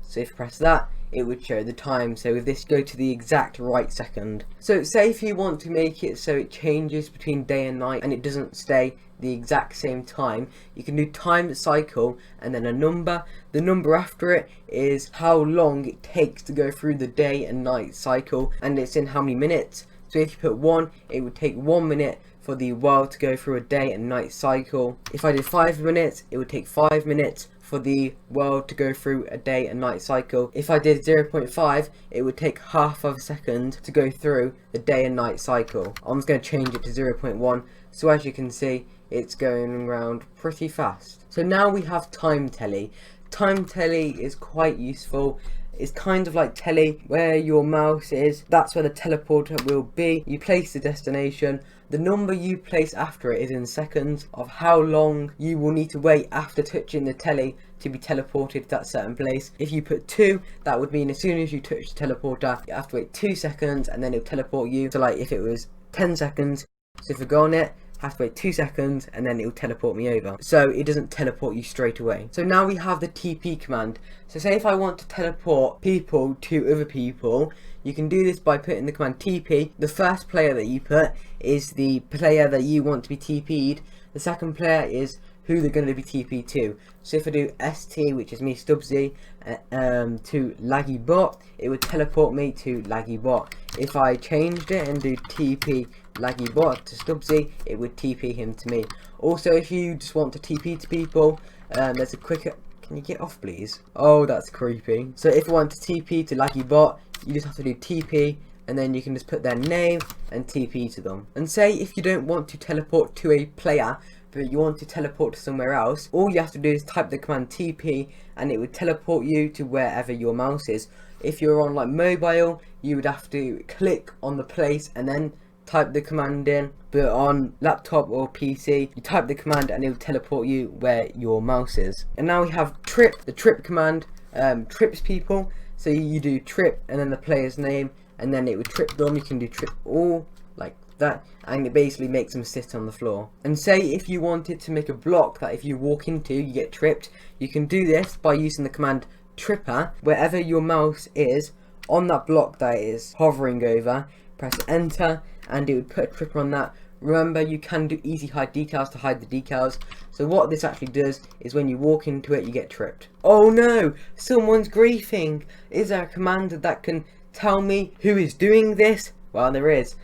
So if you press that, it would show the time. So with this, go to the exact right second. So say if you want to make it so it changes between day and night and it doesn't stay the exact same time, you can do time cycle and then a number. The number after it is how long it takes to go through the day and night cycle, and it's in how many minutes. So if you put 1, it would take 1 minute for the world to go through a day and night cycle. If I did 5 minutes, it would take 5 minutes for the world to go through a day and night cycle. If I did 0.5, it would take half of a second to go through the day and night cycle. I'm just going to change it to 0.1. So as you can see, it's going around pretty fast. So now we have time telly. Time telly is quite useful. It's kind of like telly, where your mouse is, that's where the teleporter will be. You place the destination. The number you place after it is in seconds of how long you will need to wait after touching the telly to be teleported to that certain place. If you put 2, that would mean as soon as you touch the teleporter, you have to wait 2 seconds and then it'll teleport you. So like if it was 10 seconds, so if we go on it, have to wait 2 seconds and then it will teleport me over. So it doesn't teleport you straight away. So now we have the TP command. So say if I want to teleport people to other people, you can do this by putting the command TP. The first player that you put is the player that you want to be TP'd. The second player is who they're going to be TP'd to. So if I do ST, which is me, Stubbzy, to Laggy Bot, it would teleport me to Laggy Bot. If I changed it and do TP Laggy Bot to Stubbzy, it would TP him to me. Also, if you just want to TP to people, there's a quicker... Can you get off, please? Oh, that's creepy. So if you want to TP to Laggy Bot, you just have to do TP, and then you can just put their name and TP to them. And say if you don't want to teleport to a player, but you want to teleport to somewhere else, all you have to do is type the command TP, and it would teleport you to wherever your mouse is. If you're on like mobile, you would have to click on the place and then type the command in, but on laptop or PC, you type the command and it will teleport you where your mouse is. And now we have trip. The trip command trips people. So you do trip and then the player's name, and then it would trip them. You can do trip all like that, and it basically makes them sit on the floor. And say if you wanted to make a block that if you walk into you get tripped, you can do this by using the command tripper. Wherever your mouse is on that block that it is hovering over, press enter and it would put a tripper on that. Remember, you can do easy hide decals to hide the decals. So what this actually does is when you walk into it, you get tripped. Oh no, someone's griefing. Is there a command that can tell me who is doing this? Well, there is.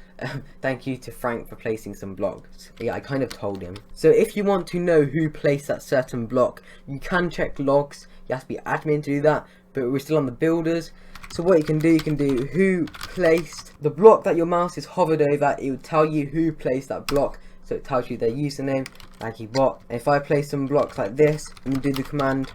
Thank you to Frank for placing some blocks. Yeah, I kind of told him. So if you want to know who placed that certain block, you can check logs. You have to be admin to do that, but we're still on the builders. So what you can do who placed the block that your mouse is hovered over. It will tell you who placed that block, so it tells you their username, Laggy Bot. If I place some blocks like this and do the command,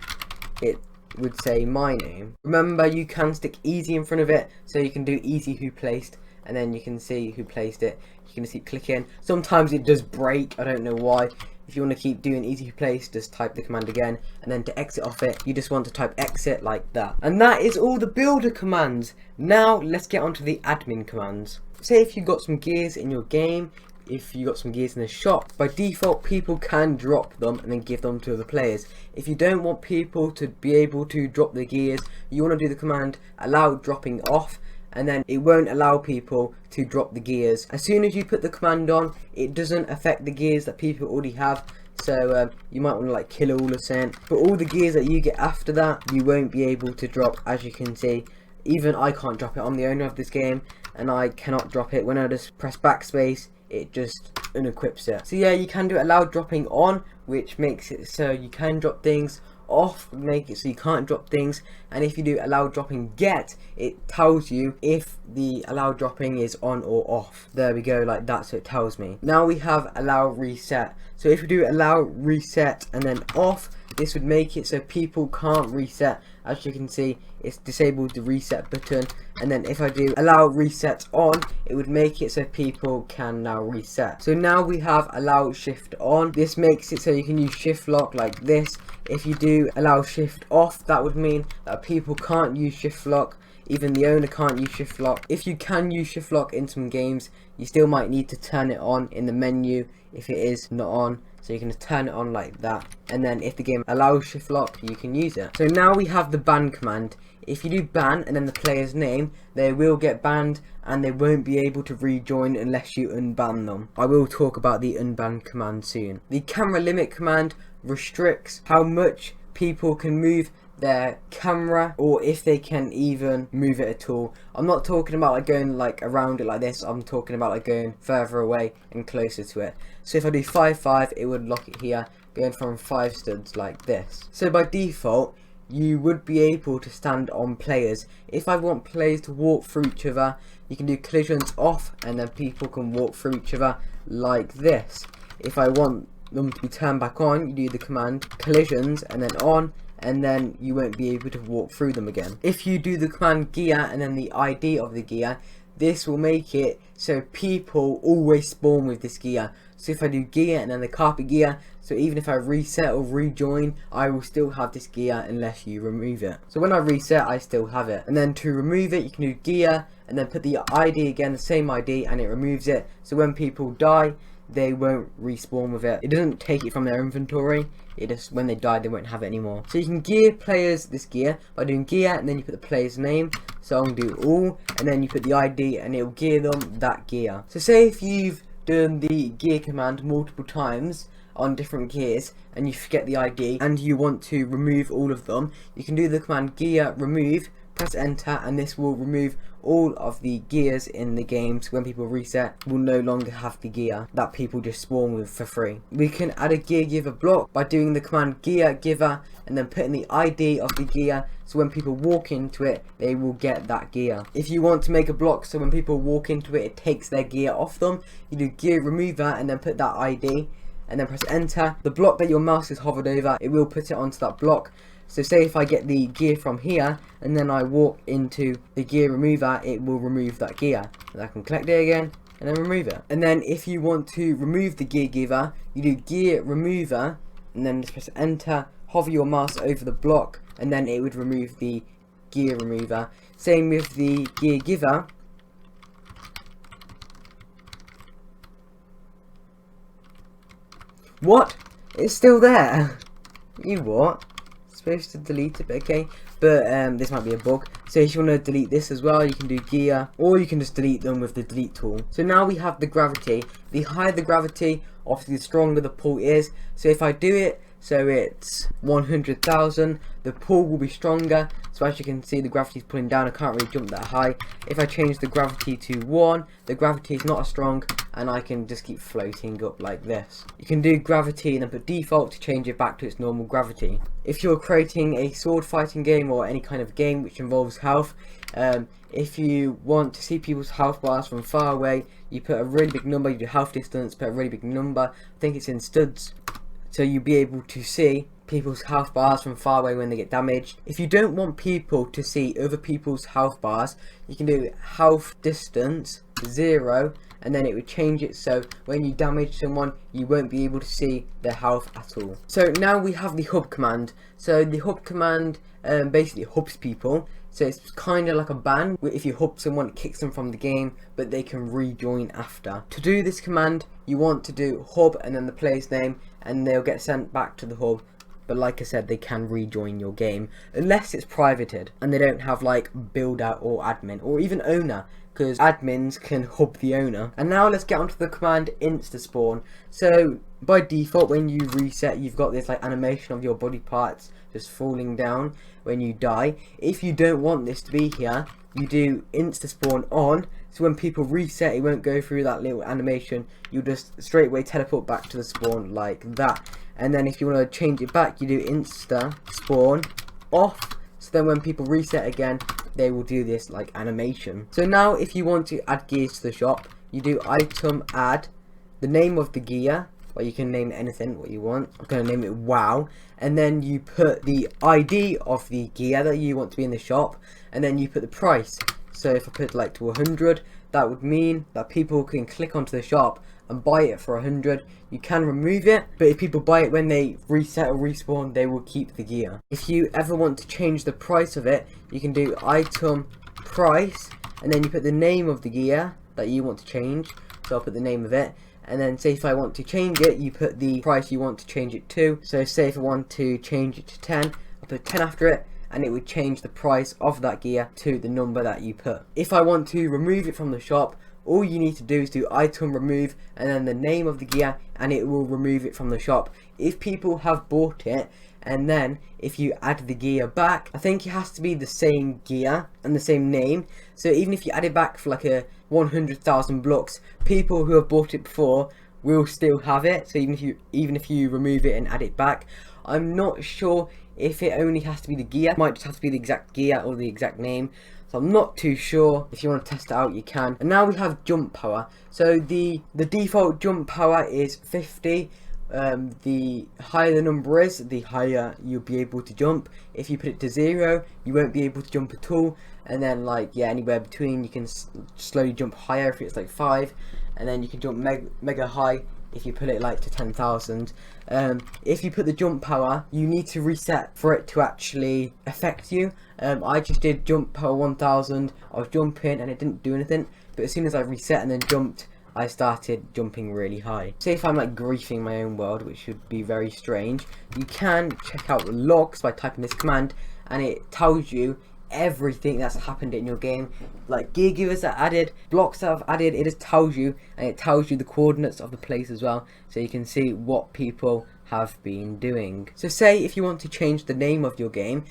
it would say my name. Remember, you can stick easy in front of it, so you can do easy who placed, and then you can see who placed it. You can just keep clicking. Sometimes it does break, I don't know why. If you want to keep doing easy place, just type the command again, and then to exit off it, you just want to type exit like that. And that is all the builder commands. Now let's get onto the admin commands. Say if you got some gears in your game, if you got some gears in the shop, by default people can drop them and then give them to other players. If you don't want people to be able to drop the gears, you want to do the command allow dropping off, and then it won't allow people to drop the gears. As soon as you put the command on, it doesn't affect the gears that people already have. So you might want to like kill all of it, but all the gears that you get after that, you won't be able to drop. As you can see, even I can't drop it. I'm the owner of this game and I cannot drop it. When I just press backspace, it just unequips it. So yeah, you can do allow dropping on, which makes it so you can drop things. Off, make it so you can't drop things. And if you do allow dropping get, it tells you if the allow dropping is on or off. There we go, like that, so it tells me. Now we have allow reset. So if we do allow reset and then off, this would make it so people can't reset. As you can see, it's disabled the reset button, and then if I do allow resets on, it would make it so people can now reset. So now we have allow shift on. This makes it so you can use shift lock like this. If you do allow shift off, that would mean that people can't use shift lock. Even the owner can't use shift lock. If you can use shift lock in some games, you still might need to turn it on in the menu if it is not on. So you can just turn it on like that, and then if the game allows shift lock, you can use it. So now we have the ban command. If you do ban and then the player's name, they will get banned and they won't be able to rejoin unless you unban them. I will talk about the unban command soon. The camera limit command restricts how much people can move their camera, or if they can even move it at all. I'm not talking about like going like around it like this, I'm talking about like going further away and closer to it. So if I do 5-5, it would lock it here, going from 5 studs like this. So by default, you would be able to stand on players. If I want players to walk through each other, you can do collisions off, and then people can walk through each other like this. If I want them to be turned back on, you do the command collisions and then on, and then you won't be able to walk through them again. If you do the command gear and then the ID of the gear, this will make it so people always spawn with this gear. So if I do gear and then the carpet gear, so even if I reset or rejoin, I will still have this gear unless you remove it. So when I reset, I still have it. And then to remove it, you can do gear and then put the ID again, the same ID, and it removes it. So when people die, they won't respawn with it. It doesn't take it from their inventory. It just, when they die, they won't have it anymore. So you can gear players this gear by doing gear, and then you put the player's name. So I'm gonna do all, and then you put the ID, and it will gear them that gear. So say if you've done the gear command multiple times on different gears, and you forget the ID, and you want to remove all of them, you can do the command gear remove, press enter, and this will remove all of the gears in the game. So when people reset, will no longer have the gear that people just spawn with for free. We can add a gear giver block by doing the command gear giver and then putting the ID of the gear, so when people walk into it, they will get that gear. If you want to make a block so when people walk into it, it takes their gear off them, you do gear remover and then put that ID and then press enter. The block that your mouse is hovered over, it will put it onto that block. So say if I get the gear from here and then I walk into the gear remover, it will remove that gear. And I can collect it again and then remove it. And then if you want to remove the gear giver, you do gear remover and then just press enter, hover your mouse over the block, and then it would remove the gear remover. Same with the gear giver. What? It's still there. You what? Supposed to delete it, but okay, but this might be a bug. So if you want to delete this as well, you can do gear, or you can just delete them with the delete tool. So now we have the gravity. The higher the gravity, obviously the stronger the pull is. So if I do it so it's 100,000, the pull will be stronger. So as you can see, the gravity is pulling down. I can't really jump that high. If I change the gravity to 1, the gravity is not as strong, and I can just keep floating up like this. You can do gravity and then put default to change it back to its normal gravity. If you're creating a sword fighting game or any kind of game which involves health, if you want to see people's health bars from far away, you put a really big number. You do health distance, put a really big number. I think it's in studs, so you'll be able to see people's health bars from far away when they get damaged. If you don't want people to see other people's health bars, you can do health distance 0, and then it would change it so when you damage someone, you won't be able to see their health at all. So now we have the hub command. So the hub command basically hubs people. So it's kind of like a ban. If you hub someone, it kicks them from the game, but they can rejoin after. To do this command, you want to do hub and then the player's name, and they'll get sent back to the hub. But like I said, they can rejoin your game unless it's privated and they don't have like builder or admin or even owner, because admins can hub the owner. And now let's get onto the command insta spawn. So by default, when you reset, you've got this like animation of your body parts just falling down when you die. If you don't want this to be here, you do insta spawn on, so when people reset, it won't go through that little animation. You'll just straight away teleport back to the spawn like that. And then if you want to change it back, you do insta spawn off, so then when people reset again, they will do this like animation. So now if you want to add gears to the shop, you do item add, the name of the gear, or you can name it anything what you want. I'm going to name it WOW, and then you put the ID of the gear that you want to be in the shop, and then you put the price. So if I put like to 100, that would mean that people can click onto the shop and buy it for 100. You can remove it, but if people buy it when they reset or respawn, they will keep the gear. If you ever want to change the price of it, you can do item price, and then you put the name of the gear that you want to change. So I'll put the name of it, and then say if I want to change it, you put the price you want to change it to. So say if I want to change it to 10, I'll put 10 after it, and it would change the price of that gear to the number that you put. If I want to remove it from the shop, all you need to do is do item remove and then the name of the gear, and it will remove it from the shop. If people have bought it, and then if you add the gear back, I think it has to be the same gear and the same name. So even if you add it back for like a 100,000 blocks, people who have bought it before will still have it. So even if you remove it and add it back, I'm not sure if it only has to be the gear. It might just have to be the exact gear or the exact name. So I'm not too sure. If you want to test it out, you can. And now we have jump power. So the default jump power is 50. The higher the number is, the higher you'll be able to jump. If you put it to 0, you won't be able to jump at all. And then like, yeah, anywhere between, you can slowly jump higher if it's like 5. And then you can jump mega high if you put it like to 10,000. If you put the jump power, you need to reset for it to actually affect you. I just did jump power 1000. I was jumping and it didn't do anything, but as soon as I reset and then jumped, I started jumping really high. Say if I'm like griefing my own world, which should be very strange, you can check out the logs by typing this command, and it tells you everything that's happened in your game, like gear givers that added, blocks that I've added. It just tells you, and it tells you the coordinates of the place as well, so you can see what people have been doing. So say if you want to change the name of your game,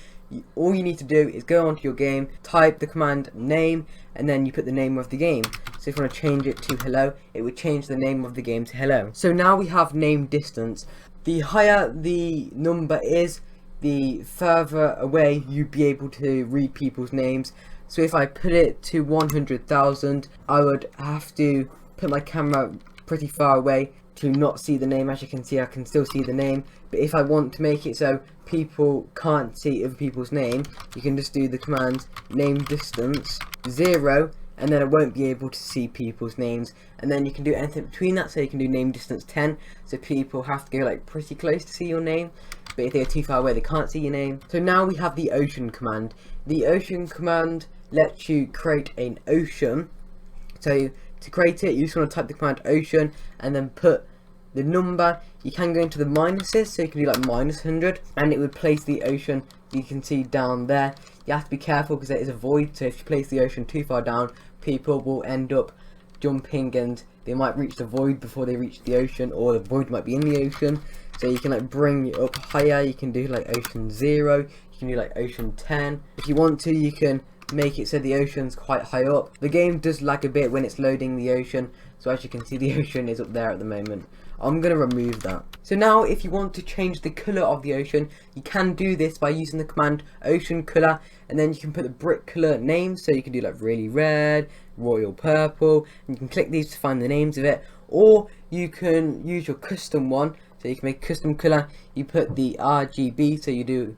all you need to do is go onto your game, type the command name, and then you put the name of the game. So if you want to change it to hello, it would change the name of the game to hello. So now we have name distance. The higher the number is, the further away you'd be able to read people's names. So if I put it to 100,000, I would have to put my camera pretty far away to not see the name. As you can see, I can still see the name, but if I want to make it so people can't see other people's name, you can just do the command name distance 0, and then I won't be able to see people's names. And then you can do anything between that, so you can do name distance 10, so people have to go like pretty close to see your name, but if they're too far away they can't see your name. So now we have the ocean command. The ocean command lets you create an ocean. So to create it, you just want to type the command ocean and then put the number. You can go into the minuses, so you can do like -100, and it would place the ocean. You can see down there, you have to be careful because there is a void, so if you place the ocean too far down, people will end up jumping and they might reach the void before they reach the ocean, or the void might be in the ocean. So you can like bring it up higher. You can do like ocean 0, you can do like ocean 10. If you want to, you can make it so the ocean's quite high up. The game does lag a bit when it's loading the ocean, so as you can see, the ocean is up there at the moment. I'm going to remove that. So now if you want to change the colour of the ocean, you can do this by using the command ocean colour, and then you can put the brick colour names, so you can do like really red, royal purple, and you can click these to find the names of it, or you can use your custom one. So you can make a custom colour, you put the RGB,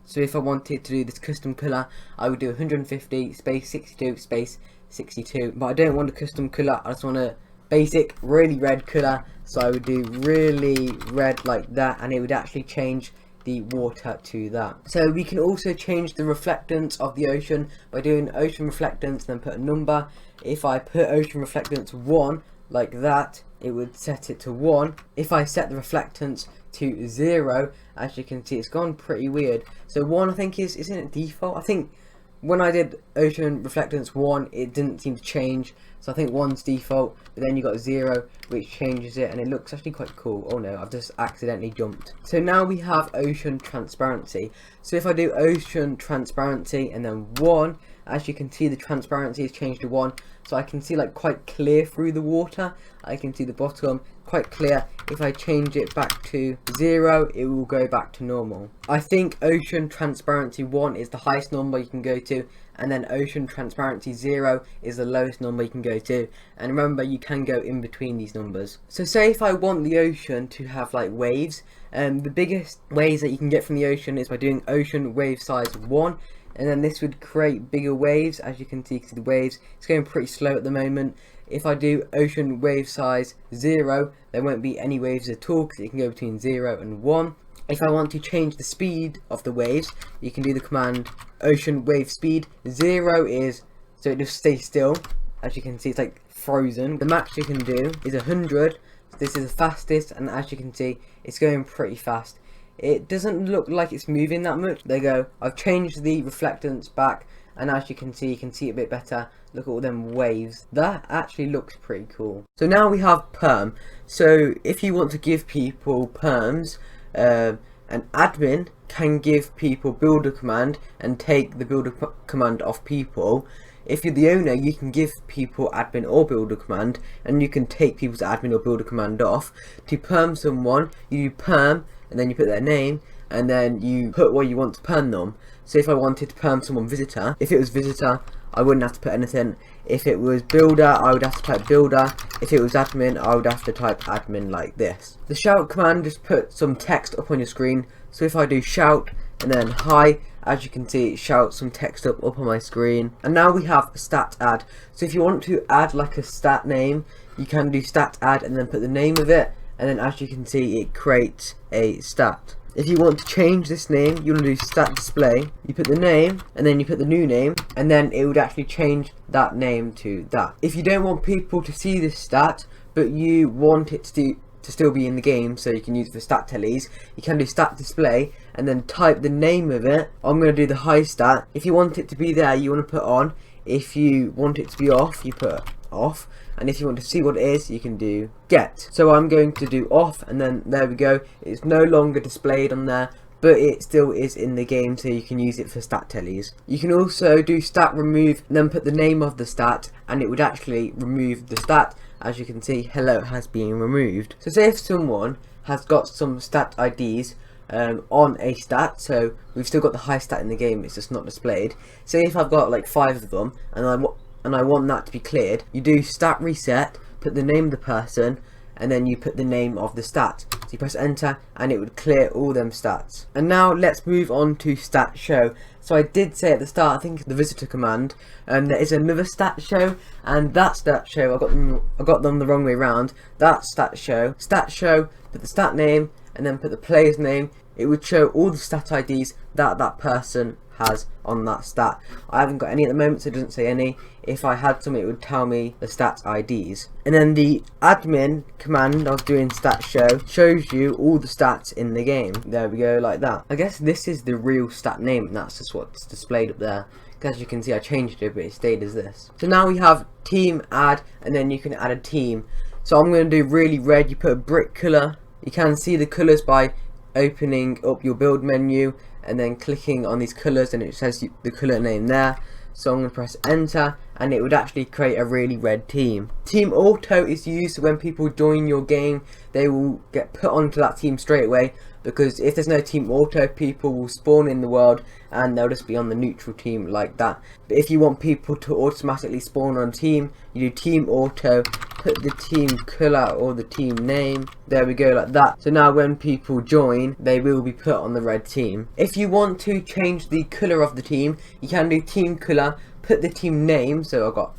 so if I wanted to do this custom colour, I would do 150 space 62 space 62, but I don't want a custom colour, I just want a basic really red colour, so I would do really red like that, and it would actually change the water to that. So we can also change the reflectance of the ocean by doing ocean reflectance, then put a number. If I put ocean reflectance 1 like that, it would set it to 1. If I set the reflectance to 0, as you can see, it's gone pretty weird. So 1, I think, isn't it default? I think when I did ocean reflectance 1, it didn't seem to change, so I think 1's default, but then you got 0, which changes it, and it looks actually quite cool. Oh no, I've just accidentally jumped. So now we have ocean transparency. So if I do ocean transparency and then 1, as you can see, the transparency has changed to 1, so I can see like quite clear through the water. I can see the bottom quite clear. If I change it back to 0, it will go back to normal. I think ocean transparency 1 is the highest number you can go to, and then ocean transparency 0 is the lowest number you can go to. And remember, you can go in between these numbers. So say if I want the ocean to have like waves, the biggest ways that you can get from the ocean is by doing ocean wave size 1, and then this would create bigger waves. As you can see the waves, it's going pretty slow at the moment. If I do ocean wave size 0, there won't be any waves at all, because it can go between 0 and 1. If I want to change the speed of the waves, you can do the command ocean wave speed. 0 is so it just stays still. As you can see, it's like frozen. The max you can do is 100. This is the fastest, and as you can see, it's going pretty fast. It doesn't look like it's moving that much. There you go. I've changed the reflectance back, and as you can see it a bit better. Look at all them waves. That actually looks pretty cool. So now we have perm. So if you want to give people perms, an admin can give people builder command and take the builder command off people. If you're the owner, you can give people admin or builder command, and you can take people's admin or builder command off. To perm someone, you do perm, and then you put their name, and then you put what you want to perm them. So if I wanted to perm someone visitor, if it was visitor, I wouldn't have to put anything. If it was builder, I would have to type builder. If it was admin, I would have to type admin like this. The shout command just put some text up on your screen. So if I do shout and then hi, as you can see, it shouts some text up on my screen. And now we have stat add. So if you want to add like a stat name, you can do stat add and then put the name of it, and then as you can see, it creates a stat. If you want to change this name, you want to do stat display. You put the name and then you put the new name, and then it would actually change that name to that. If you don't want people to see this stat, but you want it to still be in the game, so you can use it for stat tellies, you can do stat display and then type the name of it. I'm going to do the high stat. If you want it to be there, you want to put on. If you want it to be off, you put off. And if you want to see what it is, you can do get. So I'm going to do off, and then there we go. It's no longer displayed on there, but it still is in the game, so you can use it for stat tellies. You can also do stat remove and then put the name of the stat, and it would actually remove the stat. As you can see, hello has been removed. So say if someone has got some stat IDs on a stat, so we've still got the high stat in the game, it's just not displayed. Say if I've got like 5 of them, and I want that to be cleared, you do stat reset, put the name of the person, and then you put the name of the stat. So you press enter, and it would clear all them stats. And now let's move on to stat show. So I did say at the start, I think the visitor command, there is another stat show, and that stat show, I got them the wrong way around. That stat show, put the stat name, and then put the player's name. It would show all the stat IDs that that person has on that stat. I haven't got any at the moment, so it doesn't say any. If I had some, it would tell me the stat IDs. And then the admin command of doing stat show shows you all the stats in the game. There we go, like that. I guess this is the real stat name, and that's just what's displayed up there. As you can see, I changed it, but it stayed as this. So now we have team add, and then you can add a team. So I'm going to do really red. You put a brick colour. You can see the colours by opening up your build menu and then clicking on these colours, and it says the colour name there. So I'm going to press enter, and it would actually create a really red team. Team auto is used when people join your game, they will get put onto that team straight away, because if there's no team auto, people will spawn in the world and they'll just be on the neutral team like that. But if you want people to automatically spawn on a team, you do team auto, put the team colour or the team name, there we go, like that. So now when people join, they will be put on the red team. If you want to change the colour of the team, you can do team colour, put the team name, so I've got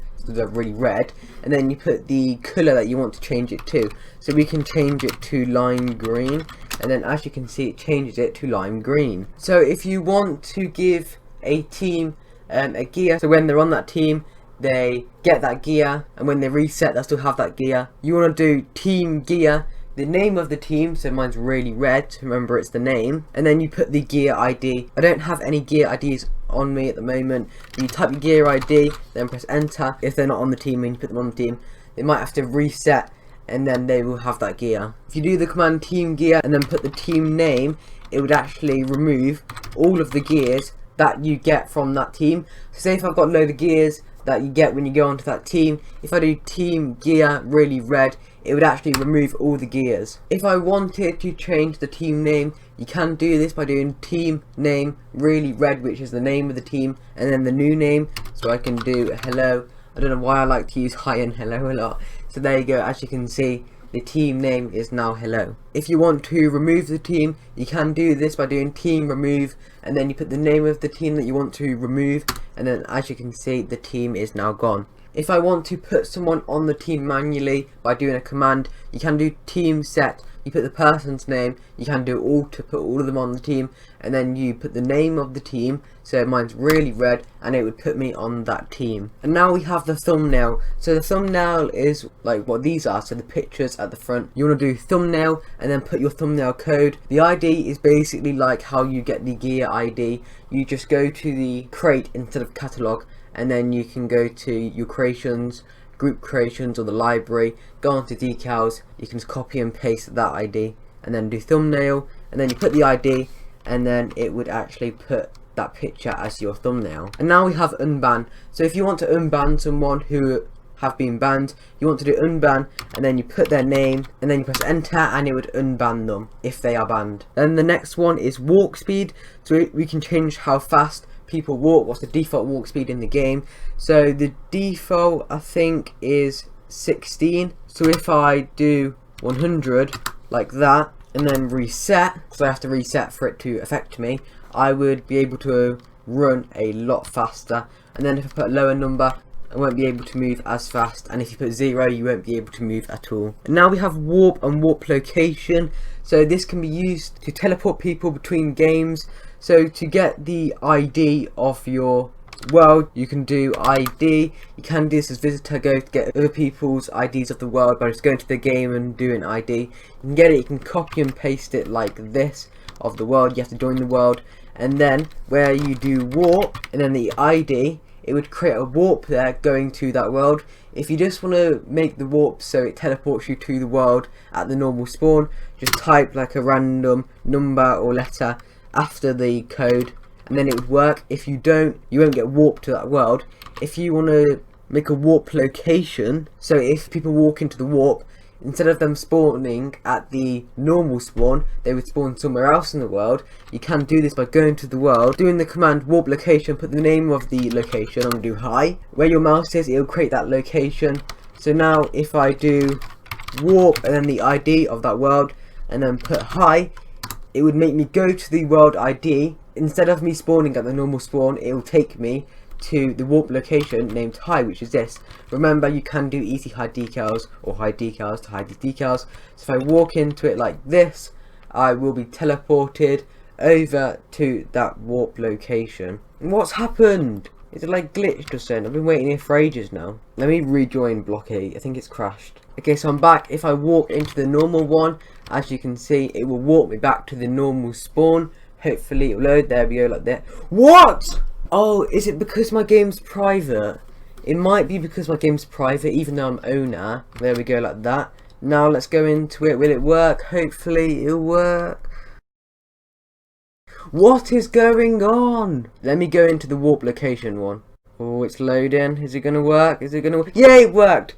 really red, and then you put the colour that you want to change it to. So we can change it to lime green, and then as you can see, it changes it to lime green. So if you want to give a team a gear, so when they're on that team, they get that gear, and when they reset, they'll still have that gear. You want to do team gear, the name of the team, so mine's really red, remember it's the name, and then you put the gear ID. I don't have any gear IDs on me at the moment. You type your gear ID, then press enter. If they're not on the team and you put them on the team, they might have to reset, and then they will have that gear. If you do the command team gear and then put the team name, it would actually remove all of the gears that you get from that team. So say if I've got a load of gears that you get when you go onto that team, if I do team gear really red, it would actually remove all the gears. If I wanted to change the team name, you can do this by doing team name really red, which is the name of the team, and then the new name. So I can do hello. I don't know why I like to use hi and hello a lot. So there you go, as you can see, the team name is now hello. If you want to remove the team, you can do this by doing team remove, and then you put the name of the team that you want to remove, and then as you can see, the team is now gone. If I want to put someone on the team manually by doing a command, you can do team set. You put the person's name, you can do all to put all of them on the team, and then you put the name of the team, so mine's really red, and it would put me on that team. And now we have the thumbnail. So the thumbnail is like what these are, so the pictures at the front. You want to do thumbnail and then put your thumbnail code. The ID is basically like how you get the gear ID. You just go to the crate instead of catalog, and then you can go to your creations, group creations, or the library, go on to decals. You can just copy and paste that ID and then do thumbnail, and then you put the ID, and then it would actually put that picture as your thumbnail. And now we have unban. So if you want to unban someone who have been banned, you want to do unban, and then you put their name, and then you press enter, and it would unban them if they are banned. Then the next one is walk speed. So we can change how fast people walk, what's the default walk speed in the game. So the default I think is 16. So if I do 100 like that and then reset, because I have to reset for it to affect me, I would be able to run a lot faster. And then if I put a lower number, I won't be able to move as fast, and if you put 0, you won't be able to move at all. And now we have warp and warp location. So this can be used to teleport people between games. So to get the ID of your world, you can do ID. You can do this as visitor, go to get other people's IDs of the world by just going to the game and doing ID. You can get it, you can copy and paste it like this of the world. You have to join the world, and then where you do warp and then the ID, it would create a warp there going to that world. If you just want to make the warp so it teleports you to the world at the normal spawn, just type like a random number or letter after the code, and then it would work. If you don't, you won't get warped to that world. If you want to make a warp location, so if people walk into the warp, instead of them spawning at the normal spawn, they would spawn somewhere else in the world. You can do this by going to the world, doing the command warp location, put the name of the location. I'm going to do hi. Where your mouse is, it will create that location. So now if I do warp and then the ID of that world and then put hi, it would make me go to the world ID. Instead of me spawning at the normal spawn, it will take me to the warp location named hi, which is this. Remember, you can do easy hide decals or hide decals to hide these decals. So if I walk into it like this, I will be teleported over to that warp location. And what's happened? Is it like glitched or something? I've been waiting here for ages now. Let me rejoin Blockate. I think it's crashed. Okay, so I'm back. If I walk into the normal one, as you can see, it will walk me back to the normal spawn. Hopefully it will load. There we go, like that. What? Oh, is it because my game's private? It might be because my game's private, even though I'm owner. There we go, like that. Now let's go into it. Will it work? Hopefully it'll work. What is going on? Let me go into the warp location one. Oh, it's loading. Is it going to work? Is it going to work? Yeah, it worked.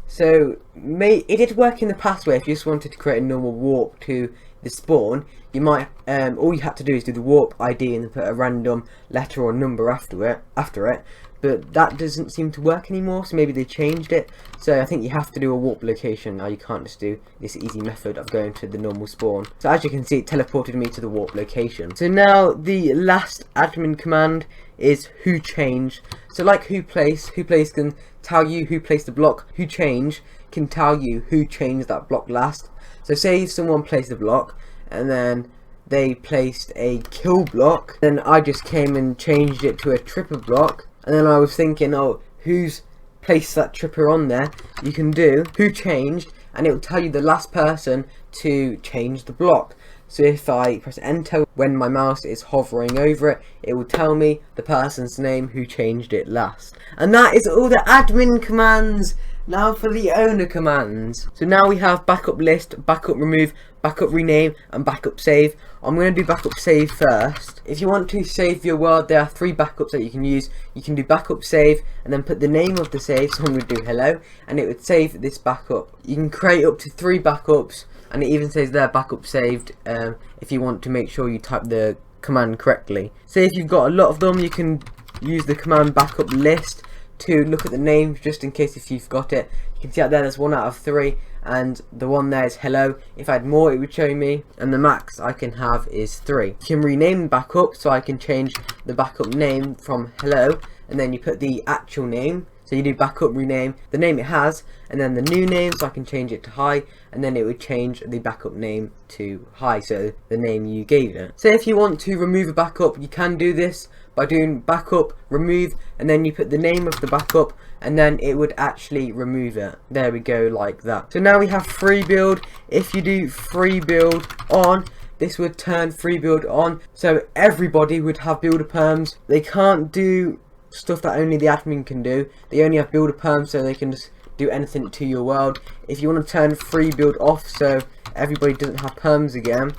So it did work in the past where if you just wanted to create a normal warp to the spawn, you might all you had to do is do the warp ID and then put a random letter or number after it. But that doesn't seem to work anymore, so maybe they changed it. So I think you have to do a warp location now. You can't just do this easy method of going to the normal spawn. So as you can see, it teleported me to the warp location. So now the last admin command is who change. So like who place can tell you who placed the block. Who change can tell you who changed that block last. So say if someone placed a block and then they placed a kill block, then I just came and changed it to a tripper block. And then I was thinking, oh, who's placed that tripper on there? You can do who changed, and it will tell you the last person to change the block. So if I press enter when my mouse is hovering over it, it will tell me the person's name who changed it last. And that is all the admin commands. Now for the owner commands. So now we have backup list, backup remove, backup rename and backup save. I'm going to do backup save first. If you want to save your world, there are 3 backups that you can use. You can do backup save and then put the name of the save, so I'm going to do hello, and it would save this backup. You can create up to 3 backups, and it even says there backup saved if you want to make sure you type the command correctly. So if you've got a lot of them, you can use the command backup list to look at the names just in case if you've got it. You can see out there's 1 out of 3 and the one there is hello. If I had more it would show me, and the max I can have is 3. You can rename the backup, so I can change the backup name from hello and then you put the actual name. So you do backup rename, the name it has, and then the new name, so I can change it to hi, and then it would change the backup name to hi, so the name you gave it. So if you want to remove a backup, you can do this by doing backup, remove, and then you put the name of the backup, and then it would actually remove it. There we go, like that. So now we have free build. If you do free build on, this would turn free build on, so everybody would have builder perms. They can't do stuff that only the admin can do. They only have builder perms, so they can just do anything to your world. If you want to turn free build off so everybody doesn't have perms again,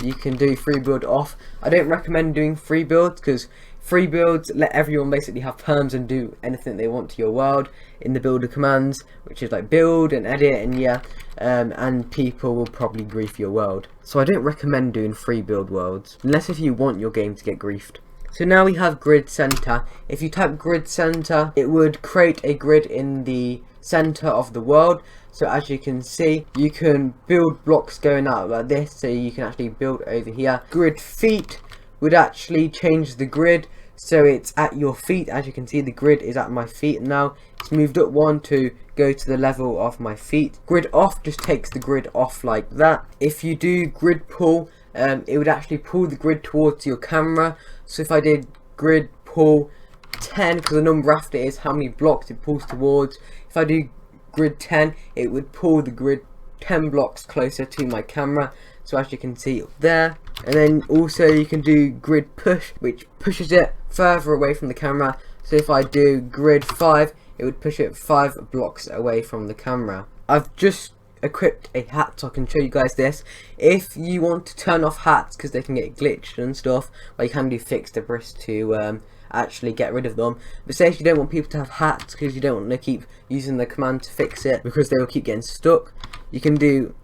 you can do free build off. I don't recommend doing free builds because free builds let everyone basically have perms and do anything they want to your world in the builder commands, which is like build and edit, and yeah, and people will probably grief your world. So I don't recommend doing free build worlds unless if you want your game to get griefed. So now we have grid center. If you type grid center, it would create a grid in the center of the world. So as you can see, you can build blocks going out like this, so you can actually build over here. Grid feet would actually change the grid so it's at your feet. As you can see, the grid is at my feet now. It's moved up 1 to go to the level of my feet. Grid off just takes the grid off like that. If you do grid pull, it would actually pull the grid towards your camera. So if I did grid pull 10, because the number after it is how many blocks it pulls towards, if I do grid 10, it would pull the grid 10 blocks closer to my camera. So as you can see up there, and then also you can do grid push, which pushes it further away from the camera. So if I do grid 5, it would push it 5 blocks away from the camera. I've just equipped a hat so I can show you guys this. If you want to turn off hats because they can get glitched and stuff, well, you can do fix debris to actually get rid of them. But say if you don't want people to have hats because you don't want to keep using the command to fix it because they will keep getting stuck, you can do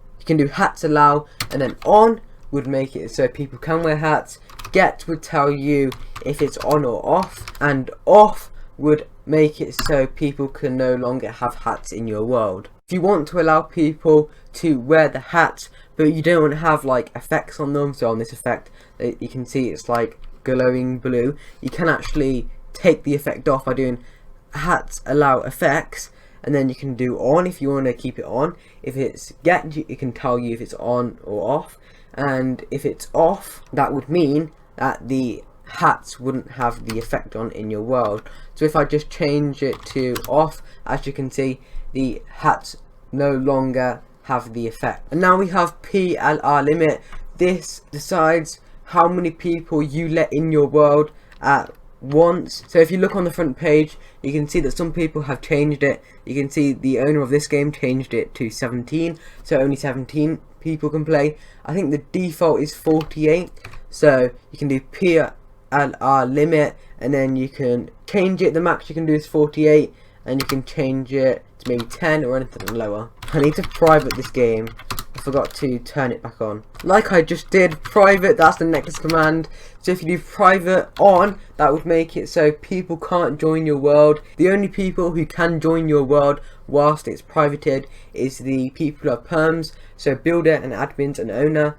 hats allow, and then on would make it so people can wear hats. Get would tell you if it's on or off, and off would make it so people can no longer have hats in your world. If you want to allow people to wear the hats but you don't want to have like effects on them, so on this effect you can see it's like glowing blue, you can actually take the effect off by doing hats allow effects, and then you can do on if you want to keep it on. If it's get, it can tell you if it's on or off, and if it's off, that would mean that the hats wouldn't have the effect on in your world. So if I just change it to off, as you can see, the hats no longer have the effect. And now we have PLR limit. This decides how many people you let in your world at once. So if you look on the front page, you can see that some people have changed it. You can see the owner of this game changed it to 17, so only 17 people can play. I think the default is 48, so you can do PLR limit, and then you can change it. The max you can do is 48, and you can change it to maybe 10 or anything lower. I need to private this game. I forgot to turn it back on. Like I just did, private, that's the next command. So if you do private on, that would make it so people can't join your world. The only people who can join your world whilst it's privated is the people who have perms, so builder and admins and owner.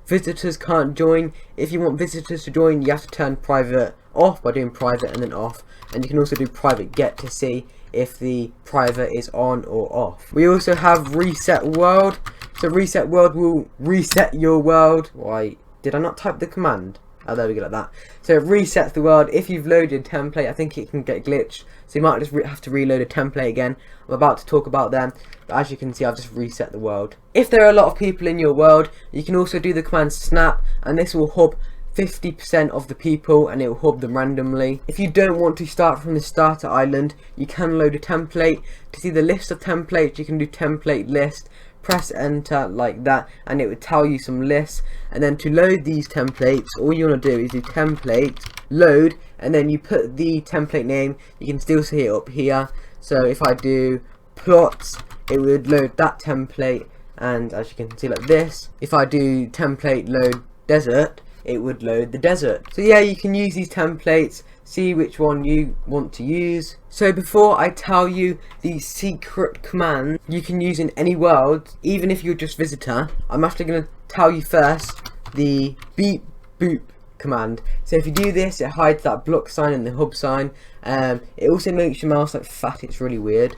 Visitors can't join. If you want visitors to join, you have to turn private off by doing private and then off. And you can also do private get to see if the private is on or off. We also have reset world. So reset world will reset your world. Why did I not type the command? Oh, there we go, like that. So it resets the world. If you've loaded a template, I think it can get glitched, so you might just have to reload a template again. I'm about to talk about them, but as you can see, I've just reset the world. If there are a lot of people in your world, you can also do the command snap, and this will hub 50% of the people, and it will hub them randomly. If you don't want to start from the starter island, you can load a template. To see the list of templates, you can do template list, press enter like that, and it would tell you some lists. And then to load these templates, all you want to do is do template load, and then you put the template name. You can still see it up here. So if I do plots, it would load that template, and as you can see like this. If I do template load desert, it would load the desert. So yeah, you can use these templates, see which one you want to use. So before I tell you the secret command you can use in any world, even if you're just visitor, I'm actually going to tell you first the beep boop command. So if you do this, it hides that block sign and the hub sign. It also makes your mouse like fat. It's really weird.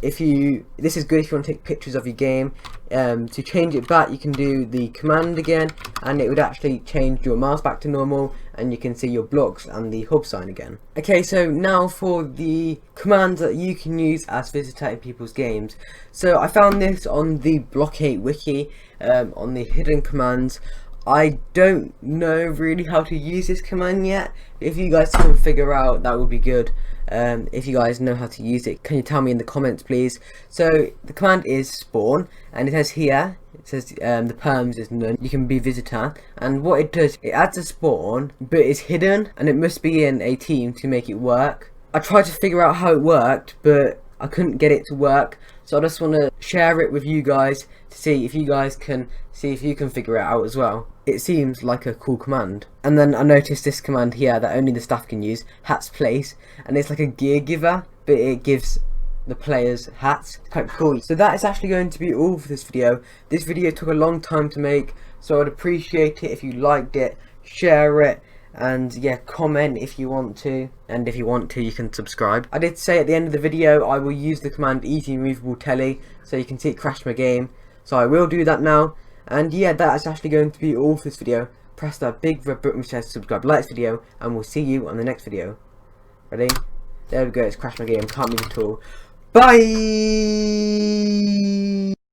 This is good if you want to take pictures of your game. To change it back, you can do the command again, and it would actually change your mouse back to normal, and you can see your blocks and the hub sign again. Okay, so now for the commands that you can use as visitor in people's games. So I found this on the Blockate wiki, on the hidden commands. I don't know really how to use this command yet. If you guys can figure out, that would be good. If you guys know how to use it, can you tell me in the comments please? So the command is spawn, and it says here, it says the perms is none, you can be visitor, and what it does, it adds a spawn but it's hidden, and it must be in a team to make it work. I tried to figure out how it worked, but I couldn't get it to work, so I just want to share it with you guys to see if you guys can figure it out as well. It seems like a cool command. And then I noticed this command here that only the staff can use, hats place, and it's like a gear giver, but it gives the players hats. It's quite cool. So that is actually going to be all for this video. This video took a long time to make, so I'd appreciate it if you liked it, share it, and yeah, comment if you want to, and if you want to, you can subscribe. I did say at the end of the video I will use the command easy movable telly, so you can see it crash my game, so I will do that now. And yeah, that is actually going to be all for this video. Press that big red button which says subscribe, like this video, and we'll see you on the next video. Ready? There we go, it's crashed my game, can't move at all. Bye!